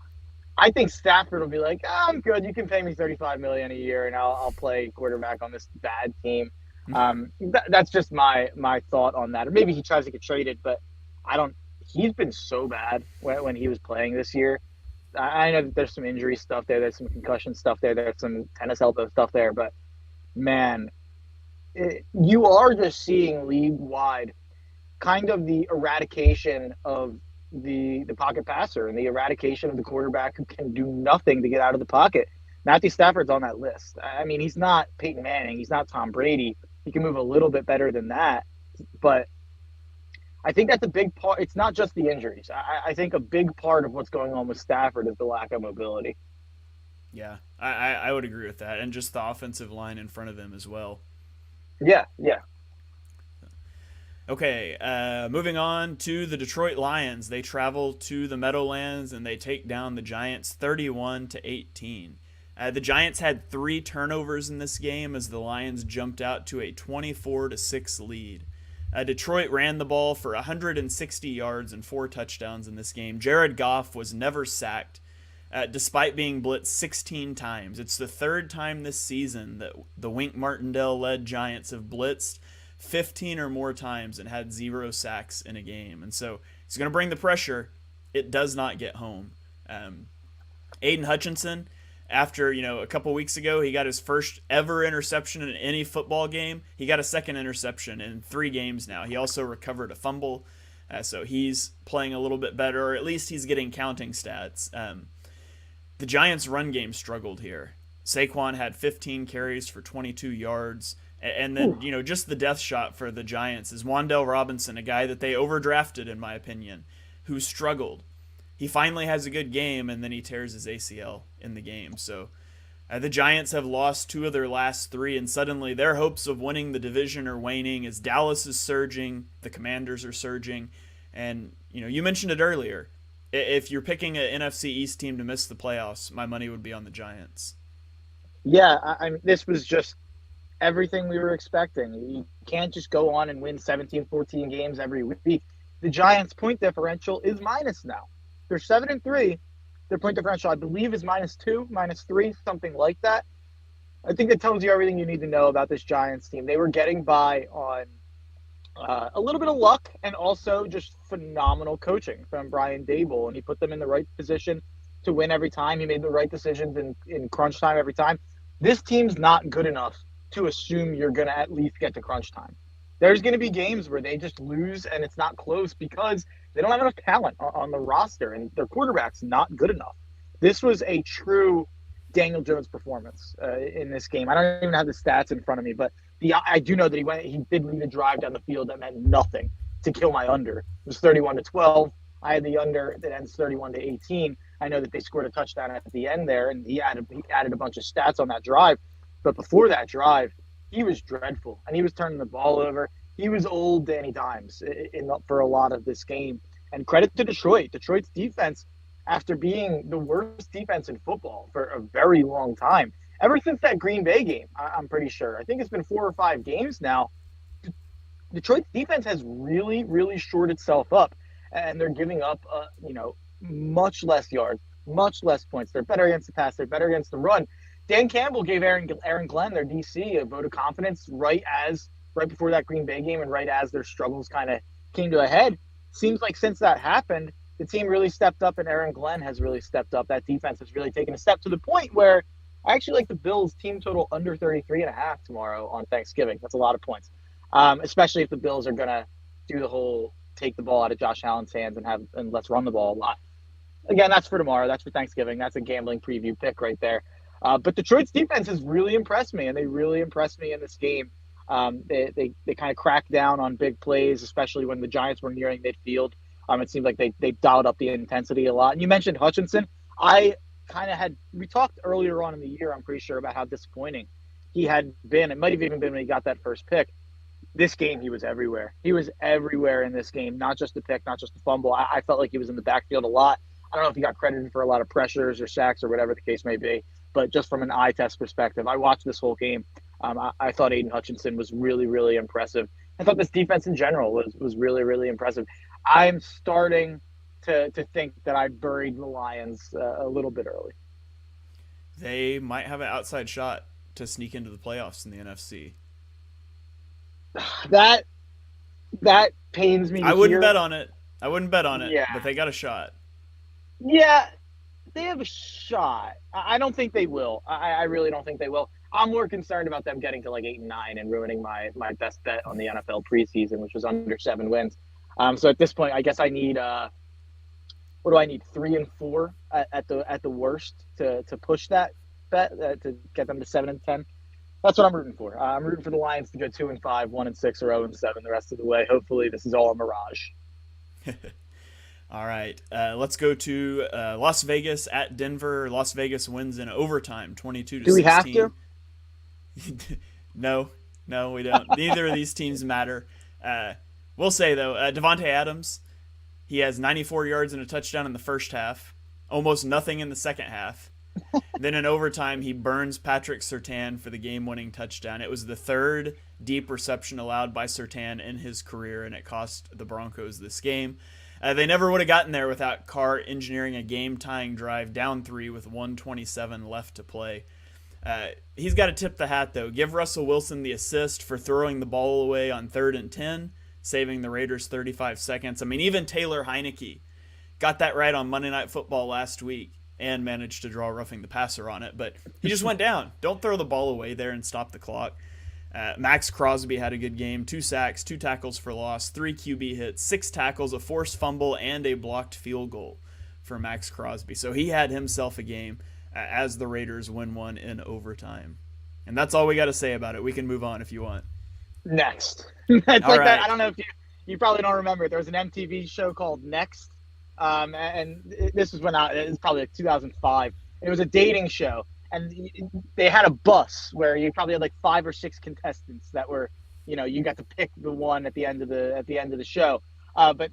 Speaker 2: I think Stafford will be like, I'm good. You can pay me $35 million a year, and I'll play quarterback on this bad team. That's just my thought on that. Or maybe he tries to get traded, but I don't. He's been so bad when he was playing this year. I know that there's some injury stuff there. There's some concussion stuff there. There's some tennis elbow stuff there. But, man, you are just seeing league-wide kind of the eradication of the pocket passer and the eradication of the quarterback who can do nothing to get out of the pocket. Matthew Stafford's on that list. I mean, he's not Peyton Manning. He's not Tom Brady. He can move a little bit better than that. But I think that's a big part. It's not just the injuries. I think a big part of what's going on with Stafford is the lack of mobility.
Speaker 1: Yeah, I would agree with that, and just the offensive line in front of them as well.
Speaker 2: Yeah, yeah.
Speaker 1: Okay, moving on to the Detroit Lions. They travel to the Meadowlands and they take down the Giants 31-18. The Giants had 3 turnovers in this game as the Lions jumped out to a 24-6 lead. Detroit ran the ball for 160 yards and 4 touchdowns in this game. Jared Goff was never sacked, despite being blitzed 16 times. It's the 3rd time this season that the Wink Martindale-led Giants have blitzed 15 or more times and had 0 sacks in a game. And so he's going to bring the pressure. It does not get home. Aiden Hutchinson, after a couple weeks ago, he got his first ever interception in any football game. He got a second interception in 3 games now. He also recovered a fumble, so he's playing a little bit better, or at least he's getting counting stats. The Giants' run game struggled here. Saquon had 15 carries for 22 yards. And then, just the death shot for the Giants is Wan'Dale Robinson, a guy that they overdrafted, in my opinion, who struggled. He finally has a good game, and then he tears his ACL in the game. So the Giants have lost 2 of their last 3, and suddenly their hopes of winning the division are waning as Dallas is surging, the Commanders are surging. And, you mentioned it earlier. If you're picking an NFC East team to miss the playoffs, my money would be on the Giants.
Speaker 2: Yeah, I mean, this was just everything we were expecting. You can't just go on and win 17, 14 games every week. The Giants' point differential is minus now. They're 7-3. Their point differential, I believe, is -2, -3, something like that. I think that tells you everything you need to know about this Giants team. They were getting by on a little bit of luck and also just phenomenal coaching from Brian Daboll, and he put them in the right position to win every time. He made the right decisions in crunch time every time. This team's not good enough to assume you're going to at least get to crunch time. There's going to be games where they just lose and it's not close because they don't have enough talent on the roster and their quarterback's not good enough. This was a true Daniel Jones performance in this game. I don't even have the stats in front of me, but I do know that he did lead a drive down the field that meant nothing to kill my under. It was 31-12. I had the under that ends 31-18. I know that they scored a touchdown at the end there, and he added a bunch of stats on that drive. But before that drive, he was dreadful, and he was turning the ball over. He was old Danny Dimes for a lot of this game. And credit to Detroit. Detroit's defense, after being the worst defense in football for a very long time, ever since that Green Bay game, I'm pretty sure. I think it's been 4 or 5 games now. Detroit's defense has really, really shored itself up, and they're giving up, much less yards, much less points. They're better against the pass. They're better against the run. Dan Campbell gave Aaron Glenn, their DC, a vote of confidence right before that Green Bay game and right as their struggles kind of came to a head. Seems like since that happened, the team really stepped up and Aaron Glenn has really stepped up. That defense has really taken a step to the point where I actually like the Bills team total under 33.5 tomorrow on Thanksgiving. That's a lot of points, especially if the Bills are going to do the whole take the ball out of Josh Allen's hands and let's run the ball a lot. Again, that's for tomorrow. That's for Thanksgiving. That's a gambling preview pick right there. But Detroit's defense has really impressed me, and they really impressed me in this game. They kind of cracked down on big plays, especially when the Giants were nearing midfield. It seemed like they dialed up the intensity a lot. And you mentioned Hutchinson. We talked earlier on in the year, I'm pretty sure, about how disappointing he had been. It might have even been when he got that first pick. This game, he was everywhere. He was everywhere in this game, not just the pick, not just the fumble. I felt like he was in the backfield a lot. I don't know if he got credited for a lot of pressures or sacks or whatever the case may be, but just from an eye test perspective, I watched this whole game. I thought Aiden Hutchinson was really, really impressive. I thought this defense in general was really, really impressive. I'm starting to think that I buried the Lions a little bit early.
Speaker 1: They might have an outside shot to sneak into the playoffs in the NFC.
Speaker 2: That pains me.
Speaker 1: I wouldn't bet on it.
Speaker 2: Yeah.
Speaker 1: But they got a shot.
Speaker 2: Yeah, they have a shot. I don't think they will. I really don't think they will. I'm more concerned about them getting to like 8 and 9 and ruining my best bet on the NFL preseason, which was under 7 wins. So at this point, I guess I need what do I need? 3 and 4 at the worst to push that. bet to get them to 7-10. That's what I'm rooting for. I'm rooting for the Lions to go 2-5, 1-6, or 0-7 the rest of the way. Hopefully, this is all a mirage.
Speaker 1: All right, let's go to Las Vegas at Denver. Las Vegas wins in overtime, 22 to
Speaker 2: Do we have
Speaker 1: 16.
Speaker 2: to?
Speaker 1: No, no, we don't. Neither of these teams matter. We'll say though, Devontae Adams, he has 94 yards and a touchdown in the first half, almost nothing in the second half. Then in overtime, he burns Patrick Surtain for the game-winning touchdown. It was the third deep reception allowed by Surtain in his career, and it cost the Broncos this game. They never would have gotten there without Carr engineering a game-tying drive down 3 with 1:27 left to play. He's got to tip the hat, though. Give Russell Wilson the assist for throwing the ball away on 3rd and 10, saving the Raiders 35 seconds. I mean, even Taylor Heineke got that right on Monday Night Football last week and managed to draw roughing the passer on it, but he just went down. Don't throw the ball away there and stop the clock. Max Crosby had a good game, 2 sacks, 2 tackles for loss, 3 QB hits, 6 tackles, a forced fumble, and a blocked field goal for Max Crosby. So he had himself a game as the Raiders win one in overtime. And that's all we got to say about it. We can move on if you want.
Speaker 2: Next. It's all like
Speaker 1: right.
Speaker 2: that. I don't know if you probably don't remember. There was an MTV show called Next. And this was it was probably like 2005. It was a dating show. And they had a bus where you probably had like 5 or 6 contestants that were, you got to pick the one at the end of the show. But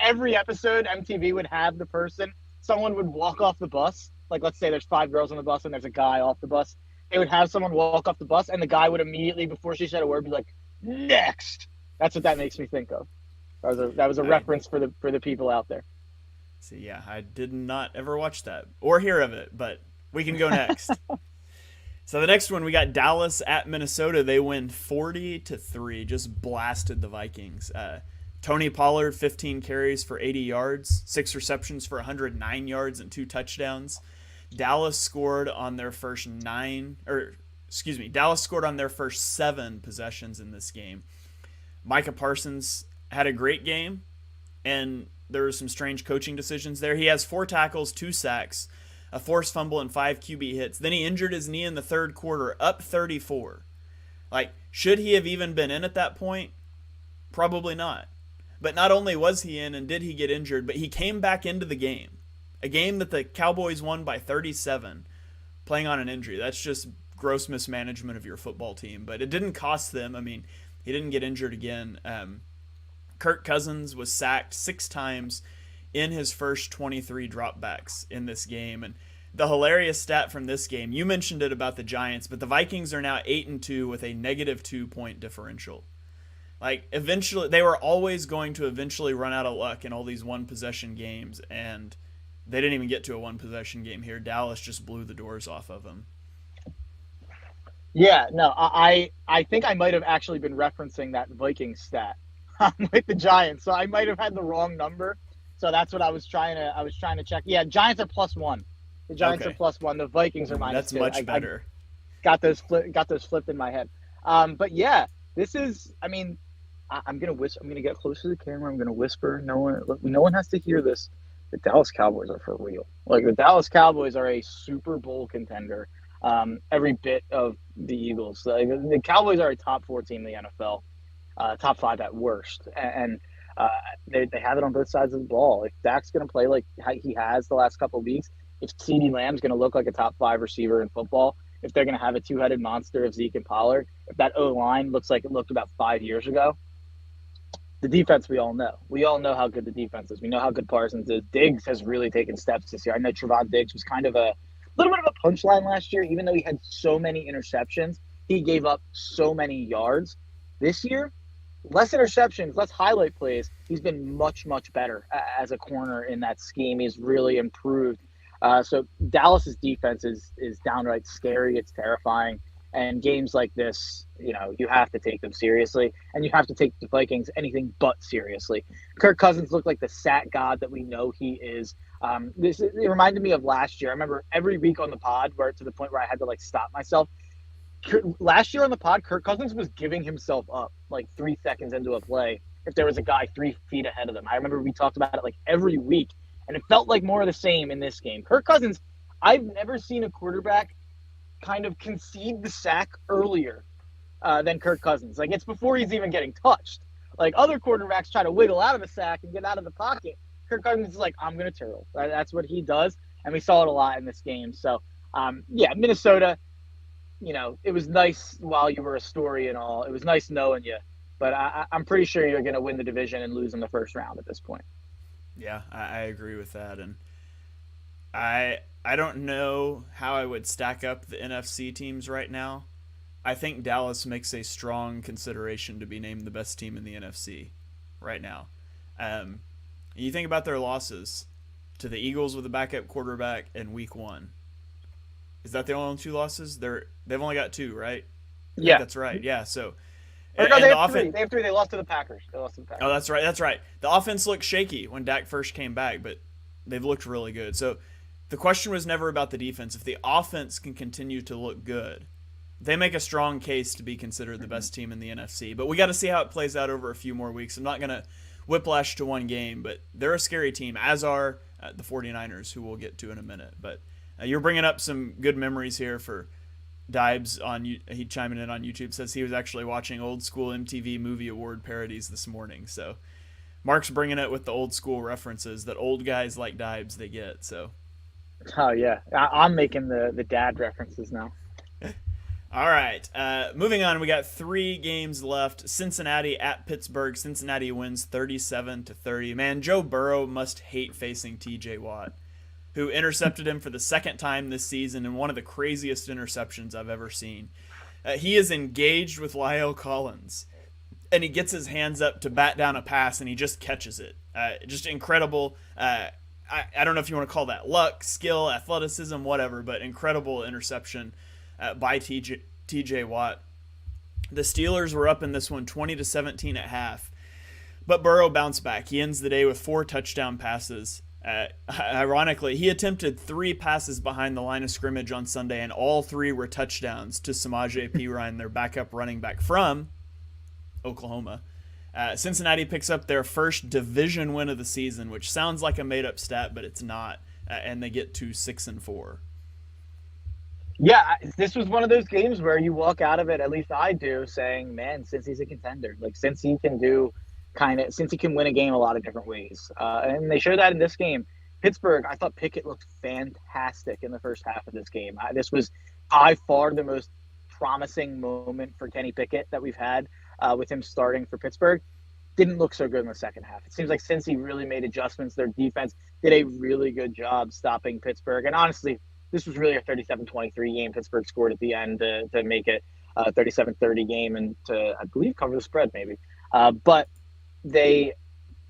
Speaker 2: every episode, MTV would have the person. Someone would walk off the bus. Like, let's say there's 5 girls on the bus and there's a guy off the bus. They would have someone walk off the bus, and the guy would immediately, before she said a word, be like, "Next." That's what that makes me think of. That was a reference for the people out there.
Speaker 1: See, yeah, I did not ever watch that or hear of it, but we can go next. So the next one, we got Dallas at Minnesota. They win 40-3, just blasted the Vikings. Tony Pollard, 15 carries for 80 yards, 6 receptions for 109 yards and 2 touchdowns. Dallas scored on their first 7 possessions in this game. Micah Parsons had a great game, and there were some strange coaching decisions there. He has 4 tackles, 2 sacks, a forced fumble, and 5 QB hits. Then he injured his knee in the third quarter, up 34. Like, should he have even been in at that point? Probably not. But not only was he in and did he get injured, but he came back into the game. A game that the Cowboys won by 37, playing on an injury. That's just gross mismanagement of your football team. But it didn't cost them. I mean, he didn't get injured again. Kirk Cousins was sacked 6 times in his first 23 dropbacks in this game. And the hilarious stat from this game, you mentioned it about the Giants, but the Vikings are now 8-2 with a negative 2-point differential. Like, eventually, they were always going to eventually run out of luck in all these one-possession games, and they didn't even get to a one-possession game here. Dallas just blew the doors off of them.
Speaker 2: Yeah, no, I think I might have actually been referencing that Vikings stat with the Giants, so I might have had the wrong number. So that's what I was trying to check. Yeah, Giants are +1. The Giants are +1. The Vikings are -2.
Speaker 1: That's much better.
Speaker 2: I got those flipped in my head. But yeah, this is. I mean, I'm gonna whisper. I'm gonna get close to the camera. I'm gonna whisper. No one has to hear this. The Dallas Cowboys are for real. Like, the Dallas Cowboys are a Super Bowl contender. Every bit of the Eagles. Like, the Cowboys are a top 4 team in the NFL, top 5 at worst, and they have it on both sides of the ball. If Dak's going to play like he has the last couple of weeks, if CeeDee Lamb's going to look like a top 5 receiver in football, if they're going to have a 2-headed monster of Zeke and Pollard, if that O-line looks like it looked about 5 years ago, the defense we all know. We all know how good the defense is. We know how good Parsons is. Diggs has really taken steps this year. I know Trevon Diggs was kind of a little bit of a punchline last year, even though he had so many interceptions. He gave up so many yards. This year, less interceptions, less highlight plays. He's been much, much better as a corner in that scheme. He's really improved. So Dallas's defense is downright scary. It's terrifying. And games like this, you have to take them seriously, and you have to take the Vikings anything but seriously. Kirk Cousins looked like the sack god that we know he is. It reminded me of last year. I remember every week on the pod, where to the point where I had to stop myself. Last year on the pod, Kirk Cousins was giving himself up like 3 seconds into a play if there was a guy 3 feet ahead of them. I remember we talked about it like every week, and it felt like more of the same in this game. Kirk Cousins, I've never seen a quarterback kind of concede the sack earlier than Kirk Cousins. Like, it's before he's even getting touched. Like, other quarterbacks try to wiggle out of the sack and get out of the pocket. Kirk Cousins is like, I'm going to turtle. That's what he does. And we saw it a lot in this game. So, yeah, Minnesota, it was nice while you were a story and all. It was nice knowing you. But I'm pretty sure you're going to win the division and lose in the first round at this point.
Speaker 1: Yeah, I agree with that. And I don't know how I would stack up the NFC teams right now. I think Dallas makes a strong consideration to be named the best team in the NFC right now. You think about their losses to the Eagles with a backup quarterback in Week 1. Is that the only two losses? They've only got two, right? I think that's right. Yeah. So,
Speaker 2: or no, they have three. They have three. They lost to the Packers. Oh,
Speaker 1: that's right. That's right. The offense looked shaky when Dak first came back, but they've looked really good. So the question was never about the defense. If the offense can continue to look good, they make a strong case to be considered the best team in the NFC. But we got to see how it plays out over a few more weeks. I'm not going to whiplash to one game, but they're a scary team, as are the 49ers, who we'll get to in a minute. But you're bringing up some good memories here for Dibes. He chiming in on YouTube, says he was actually watching old school MTV Movie Award parodies this morning. So Mark's bringing it with the old school references that old guys like Dibes, they get. So,
Speaker 2: oh yeah, I'm making the dad references now.
Speaker 1: All right, moving on. We got 3 games left. Cincinnati at Pittsburgh. Cincinnati wins 37-30. Man, Joe Burrow must hate facing TJ Watt, who intercepted him for the second time this season in one of the craziest interceptions I've ever seen. He is engaged with La'el Collins, and he gets his hands up to bat down a pass, and he just catches it. Just incredible. I don't know if you want to call that luck, skill, athleticism, whatever, but incredible interception by TJ Watt. The Steelers were up in this one 20-17 at half, but Burrow bounced back. He ends the day with 4 touchdown passes. Ironically, he attempted 3 passes behind the line of scrimmage on Sunday, and all 3 were touchdowns to Samaje Perine, their backup running back from Oklahoma. Cincinnati picks up their first division win of the season, which sounds like a made-up stat, but it's not, and they get to 6-4.
Speaker 2: Yeah, this was one of those games where you walk out of it, at least I do, saying, man, since he's a contender, like since he can win a game a lot of different ways. And they showed that in this game. Pittsburgh, I thought Pickett looked fantastic in the first half of this game. This was by far the most promising moment for Kenny Pickett that we've had with him starting for Pittsburgh. Didn't look so good in the second half. It seems like since he really made adjustments, their defense did a really good job stopping Pittsburgh. And honestly, this was really a 37-23 game. Pittsburgh scored at the end to make it a 37-30 game and to, I believe, cover the spread maybe. But they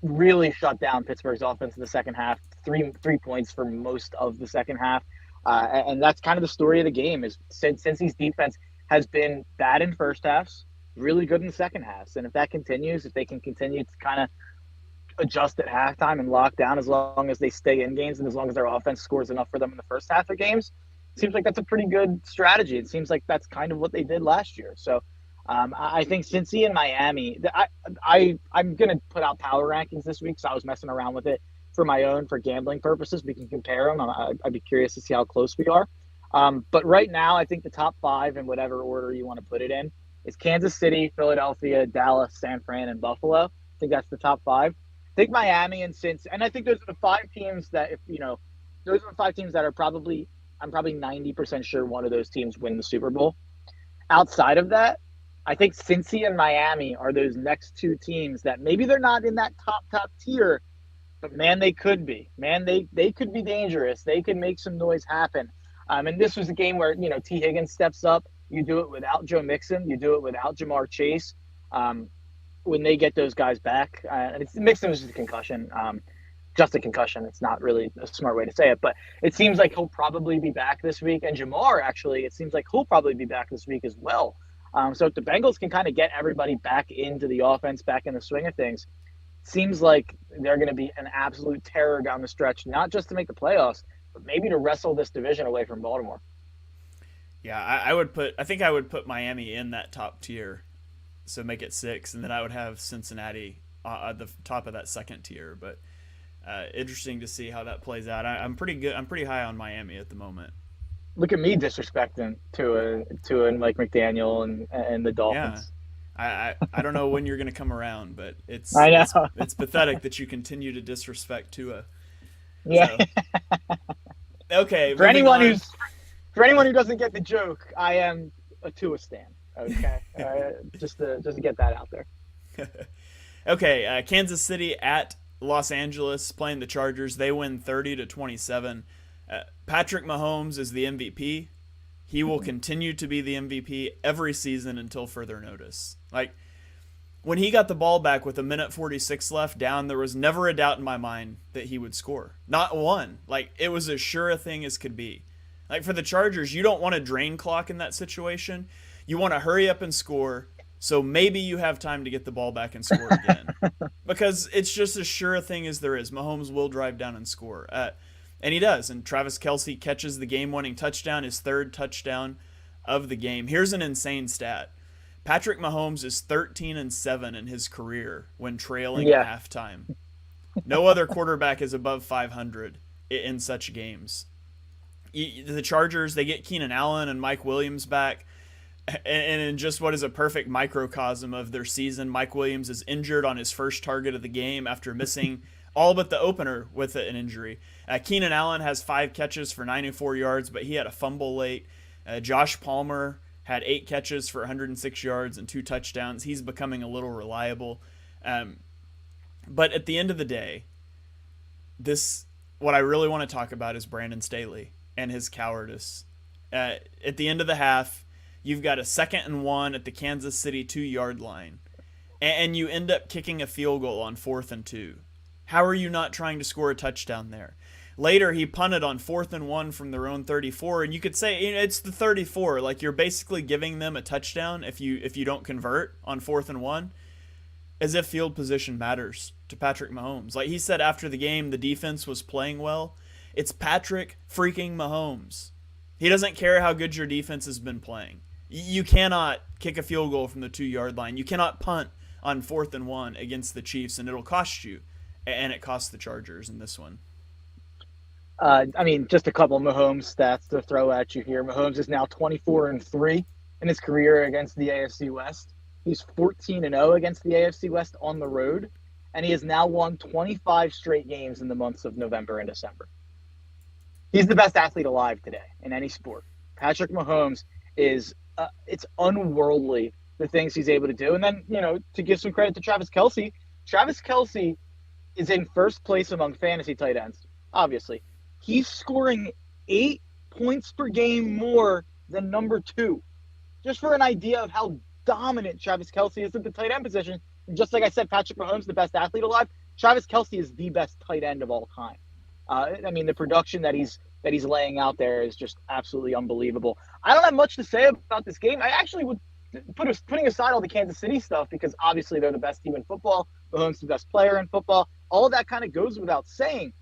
Speaker 2: really shut down Pittsburgh's offense in the second half. Three points for most of the second half. And that's kind of the story of the game is Cincy's defense has been bad in first halves, really good in the second halves. And if that continues, if they can continue to kind of adjust at halftime and lock down as long as they stay in games and as long as their offense scores enough for them in the first half of games, it seems like that's a pretty good strategy. It seems like that's kind of what they did last year. So I think Cincy and Miami, I'm going to put out power rankings this week, so I was messing around with it for gambling purposes. We can compare them. I'd be curious to see how close we are. But right now, I think the top 5 in whatever order you want to put it in is Kansas City, Philadelphia, Dallas, San Fran, and Buffalo. I think that's the top 5. I think Miami and Cincy, and I think those are the 5 teams that, those are the 5 teams that are I'm probably 90% sure one of those teams win the Super Bowl. Outside of that, I think Cincy and Miami are those next 2 teams that maybe they're not in that top tier, but man, they could be. Man, they could be dangerous. They could make some noise happen. And this was a game where, T. Higgins steps up. You do it without Joe Mixon. You do it without Jamar Chase. When they get those guys back, and Mixon was just a concussion. Just a concussion. It's not really a smart way to say it, but it seems like he'll probably be back this week. And Jamar, actually, it seems like he'll probably be back this week as well. So if the Bengals can kind of get everybody back into the offense, back in the swing of things, it seems like they're going to be an absolute terror down the stretch, not just to make the playoffs, but maybe to wrestle this division away from Baltimore.
Speaker 1: Yeah, I think I would put Miami in that top tier, so make it 6, and then I would have Cincinnati at the top of that second tier. But interesting to see how that plays out. I'm pretty good. I'm pretty high on Miami at the moment.
Speaker 2: Look at me disrespecting to and Mike McDaniel and the
Speaker 1: Yeah.
Speaker 2: Dolphins.
Speaker 1: I don't know when you're going to come around, but
Speaker 2: I know.
Speaker 1: it's pathetic that you continue to disrespect Tua.
Speaker 2: Yeah.
Speaker 1: So, okay,
Speaker 2: For
Speaker 1: moving
Speaker 2: anyone
Speaker 1: on.
Speaker 2: who's for anyone who doesn't get the joke, I am a Tua stan. Okay, just to get that out there.
Speaker 1: Okay, Kansas City at Los Angeles playing the Chargers. They win 30-27. Patrick Mahomes is the MVP. He will continue to be the MVP every season until further notice. Like, when he got the ball back with a minute 46 left down, there was never a doubt in my mind that he would score. Not one. Like, it was as sure a thing as could be. Like, for the Chargers, you don't want a drain clock in that situation. You want to hurry up and score, so maybe you have time to get the ball back and score again. Because it's just as sure a thing as there is. Mahomes will drive down and score. And he does. And Travis Kelce catches the game-winning touchdown, his third touchdown of the game. Here's an insane stat. Patrick Mahomes is 13-7 in his career when trailing
Speaker 2: Yeah.
Speaker 1: at halftime. No other quarterback is above 500 in such games. The Chargers, they get Keenan Allen and Mike Williams back. And in just what is a perfect microcosm of their season, Mike Williams is injured on his first target of the game after missing all but the opener with an injury. Keenan Allen has 5 catches for 94 yards, but he had a fumble late. Josh Palmer had 8 catches for 106 yards and 2 touchdowns. He's becoming a little reliable. But at the end of the day, what I really want to talk about is Brandon Staley and his cowardice. At the end of the half, you've got a 2nd and 1 at the Kansas City 2-yard line, and you end up kicking a field goal on 4th and 2. How are you not trying to score a touchdown there? Later, he punted on 4th and 1 from their own 34, and you could say it's the 34. Like, you're basically giving them a touchdown if you don't convert on 4th and 1, as if field position matters to Patrick Mahomes. Like he said after the game, the defense was playing well. It's Patrick freaking Mahomes. He doesn't care how good your defense has been playing. You cannot kick a field goal from the 2-yard line. You cannot punt on 4th and 1 against the Chiefs, and it'll cost you. And it cost the Chargers in this one.
Speaker 2: I mean, just a couple of Mahomes stats to throw at you here. Mahomes is now 24-3 in his career against the AFC West. He's 14-0 against the AFC West on the road, and he has now won 25 straight games in the months of November and December. He's the best athlete alive today in any sport. Patrick Mahomes is it's unworldly the things he's able to do. And then, to give some credit to Travis Kelce is in first place among fantasy tight ends, obviously. He's scoring 8 points per game more than number 2. Just for an idea of how dominant Travis Kelce is at the tight end position. Just like I said, Patrick Mahomes, the best athlete alive. Travis Kelce is the best tight end of all time. I mean, the production that he's laying out there is just absolutely unbelievable. I don't have much to say about this game. I actually would putting aside all the Kansas City stuff, because obviously they're the best team in football. Mahomes the best player in football. All of that kind of goes without saying.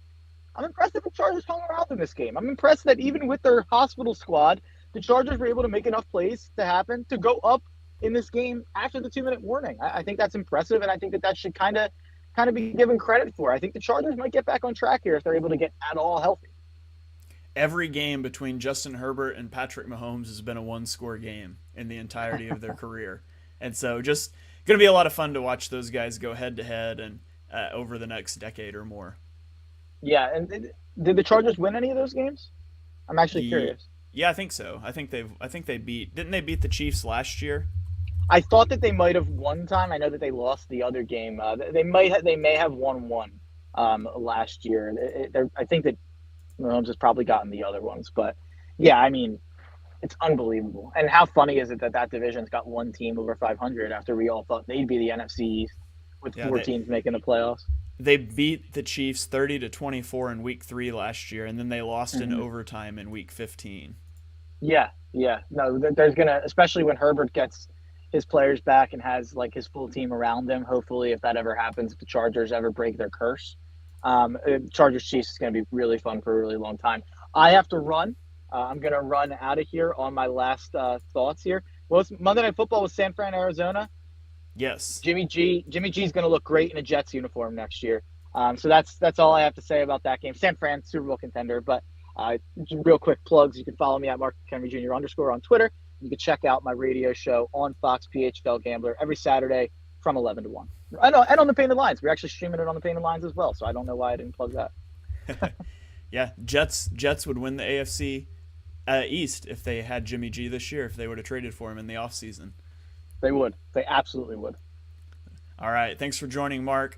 Speaker 2: I'm impressed that the Chargers hung around in this game. I'm impressed that even with their hospital squad, the Chargers were able to make enough plays to happen to go up in this game after the 2-minute warning. I think that's impressive, and I think that should kind of be given credit for. I think the Chargers might get back on track here if they're able to get at all healthy.
Speaker 1: Every game between Justin Herbert and Patrick Mahomes has been a 1-score game in the entirety of their career. And so just going to be a lot of fun to watch those guys go head-to-head and over the next decade or more.
Speaker 2: Yeah, and did the Chargers win any of those games? I'm actually curious.
Speaker 1: Yeah, I think so. I think they didn't they beat the Chiefs last year?
Speaker 2: I thought that they might have one time. I know that they lost the other game. They may have won one last year. I think that Mahomes has probably gotten the other ones, but yeah, I mean, it's unbelievable. And how funny is it that division's got one team over 500 after we all thought they'd be the NFC East with 4 teams making the playoffs?
Speaker 1: They beat the Chiefs 30-24 in Week 3 last year, and then they lost in overtime in Week 15.
Speaker 2: Yeah. No, there's gonna, especially when Herbert gets his players back and has like his full team around him. Hopefully, if that ever happens, if the Chargers ever break their curse, Chargers Chiefs is going to be really fun for a really long time. I have to run. I'm going to run out of here on my last thoughts here. Well, Monday Night Football with San Fran, Arizona.
Speaker 1: Yes.
Speaker 2: Jimmy G is going to look great in a Jets uniform next year. So that's all I have to say about that game. San Fran, Super Bowl contender. But Real quick plugs. You can follow me at Mark Henry Jr. _ on Twitter. You can check out my radio show on Fox PHL Gambler every Saturday from 11 to 1. I know, and on the Painted Lines. We're actually streaming it on the Painted Lines as well, so I don't know why I didn't plug that.
Speaker 1: Yeah, Jets would win the AFC East if they had Jimmy G this year, if they would have traded for him in the offseason.
Speaker 2: They would. They absolutely would.
Speaker 1: All right. Thanks for joining, Mark.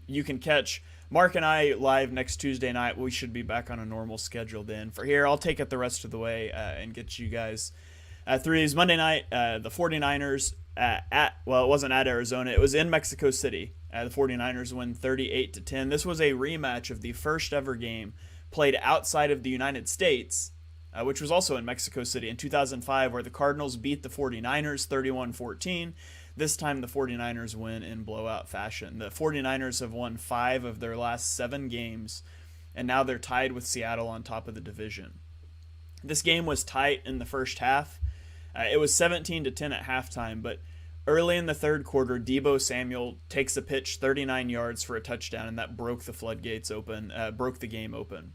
Speaker 1: You can catch Mark and I live next Tuesday night. We should be back on a normal schedule then. For here, I'll take it the rest of the way and get you guys through these. Monday night, the 49ers it wasn't at Arizona. It was in Mexico City. The 49ers win 38-10. This was a rematch of the first ever game played outside of the United States, which was also in Mexico City in 2005, where the Cardinals beat the 49ers 31-14. This time the 49ers win in blowout fashion. The 49ers have won 5 of their last 7 games, and now they're tied with Seattle on top of the division. This game was tight in the first half. It was 17-10 at halftime, but early in the third quarter, Deebo Samuel takes a pitch 39 yards for a touchdown, and that broke the floodgates open, broke the game open.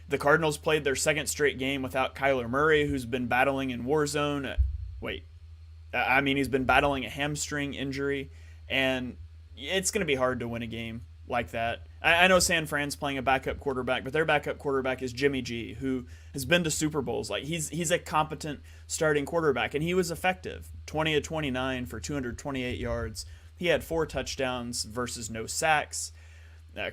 Speaker 1: The Cardinals played their second straight game without Kyler Murray, who's been battling in war zone. He's been battling a hamstring injury, and it's going to be hard to win a game like that. I know San Fran's playing a backup quarterback, but their backup quarterback is Jimmy G, who has been to Super Bowls. Like he's a competent starting quarterback, and he was effective. 20-29 for 228 yards. He had 4 touchdowns versus no sacks.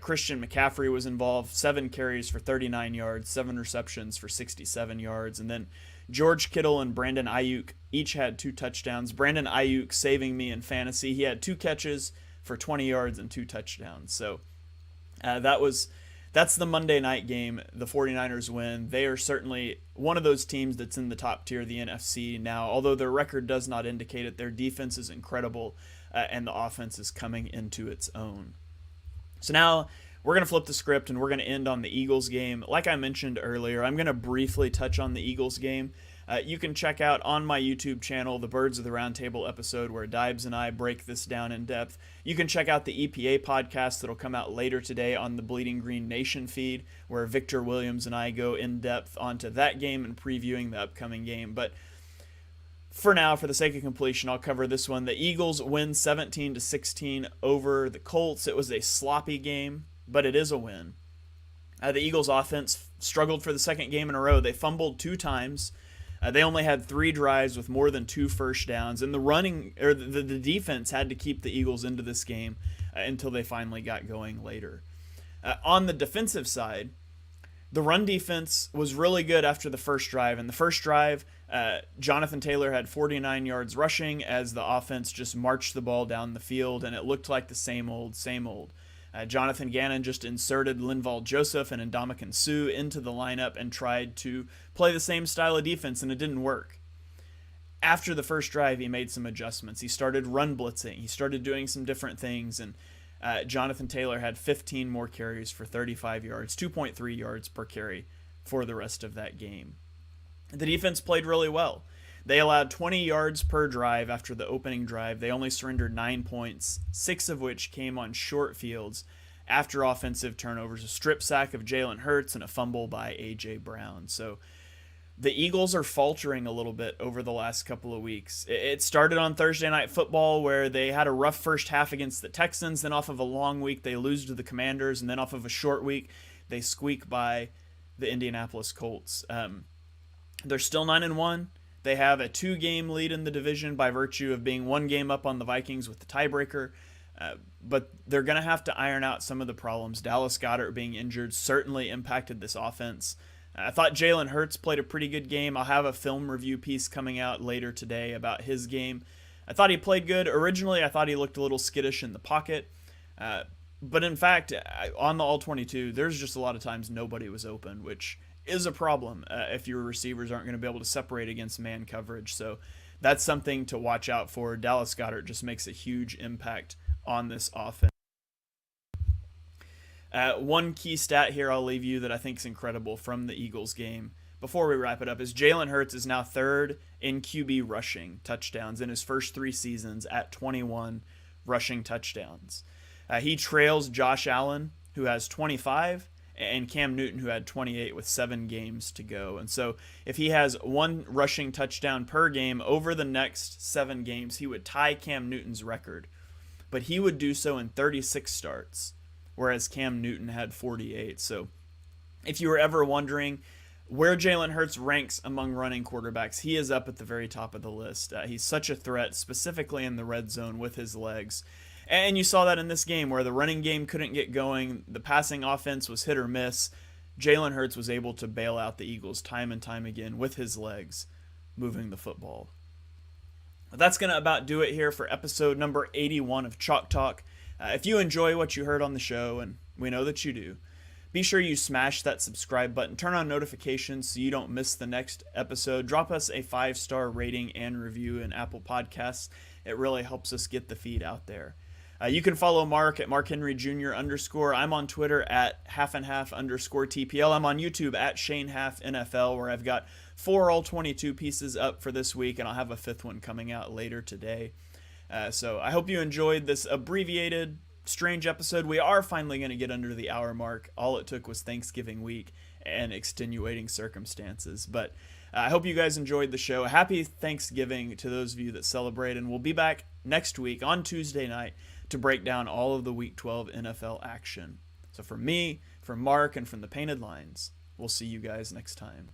Speaker 1: Christian McCaffrey was involved, 7 carries for 39 yards, 7 receptions for 67 yards, and then George Kittle and Brandon Ayuk each had 2 touchdowns. Brandon Ayuk saving me in fantasy. He had 2 catches for 20 yards and 2 touchdowns. So that's the Monday night game. The 49ers win. They are certainly one of those teams that's in the top tier of the NFC now, although their record does not indicate it. Their defense is incredible, and the offense is coming into its own. So now we're going to flip the script and we're going to end on the Eagles game. Like I mentioned earlier, I'm going to briefly touch on the Eagles game. You can check out on my YouTube channel the Birds of the Roundtable episode where Dibes and I break this down in depth. You can check out the EPA podcast that'll come out later today on the Bleeding Green Nation feed where Victor Williams and I go in depth onto that game and previewing the upcoming game. But for now, for the sake of completion, I'll cover this one. The Eagles win 17-16 over the Colts. It was a sloppy game, but it is a win. The Eagles offense struggled for the second game in a row. They fumbled 2 times. They only had 3 drives with more than 2 first downs, and the defense had to keep the Eagles into this game until they finally got going later. On the defensive side, the run defense was really good after the first drive. In the first drive, Jonathan Taylor had 49 yards rushing as the offense just marched the ball down the field, and it looked like the same old. Jonathan Gannon just inserted Linval Joseph and Ndamukong Suh into the lineup and tried to play the same style of defense, and it didn't work. After the first drive, he made some adjustments. He started run blitzing. He started doing some different things, and Jonathan Taylor had 15 more carries for 35 yards, 2.3 yards per carry for the rest of that game. The defense played really well. They allowed 20 yards per drive after the opening drive. They only surrendered 9 points, 6 of which came on short fields after offensive turnovers, a strip sack of Jalen Hurts, and a fumble by A.J. Brown. So the Eagles are faltering a little bit over the last couple of weeks. It started on Thursday Night Football where they had a rough first half against the Texans. Then off of a long week, they lose to the Commanders. And then off of a short week, they squeak by the Indianapolis Colts. They're still 9-1. They have a 2-game lead in the division by virtue of being 1 game up on the Vikings with the tiebreaker. But they're going to have to iron out some of the problems. Dallas Goedert being injured certainly impacted this offense. I thought Jalen Hurts played a pretty good game. I'll have a film review piece coming out later today about his game. I thought he played good. Originally, I thought he looked a little skittish in the pocket. But in fact, on the All-22, there's just a lot of times nobody was open, which is a problem if your receivers aren't going to be able to separate against man coverage. So that's something to watch out for. Dallas Goedert just makes a huge impact on this offense. One key stat here I'll leave you that I think is incredible from the Eagles game before we wrap it up is Jalen Hurts is now 3rd in QB rushing touchdowns in his first 3 seasons at 21 rushing touchdowns. He trails Josh Allen, who has 25, and Cam Newton, who had 28 with 7 games to go. And so if he has one rushing touchdown per game over the next 7 games, he would tie Cam Newton's record. But he would do so in 36 starts, whereas Cam Newton had 48. So if you were ever wondering where Jalen Hurts ranks among running quarterbacks, he is up at the very top of the list. He's such a threat, specifically in the red zone with his legs. And you saw that in this game where the running game couldn't get going, the passing offense was hit or miss. Jalen Hurts was able to bail out the Eagles time and time again with his legs, moving the football. But that's going to about do it here for episode number 81 of Chalk Talk. If you enjoy what you heard on the show, and we know that you do, be sure you smash that subscribe button, turn on notifications so you don't miss the next episode. Drop us a 5-star rating and review in Apple Podcasts. It really helps us get the feed out there. You can follow Mark at MarkHenryJr_. I'm on Twitter at halfandhalf_TPL. I'm on YouTube at ShaneHalfNFL, where I've got 4 All-22 pieces up for this week, and I'll have a 5th one coming out later today. So I hope you enjoyed this abbreviated, strange episode. We are finally going to get under the hour mark. All it took was Thanksgiving week and extenuating circumstances. But I hope you guys enjoyed the show. Happy Thanksgiving to those of you that celebrate, and we'll be back next week on Tuesday night to break down all of the Week 12 NFL action. So from me, from Mark, and from the Painted Lines, we'll see you guys next time.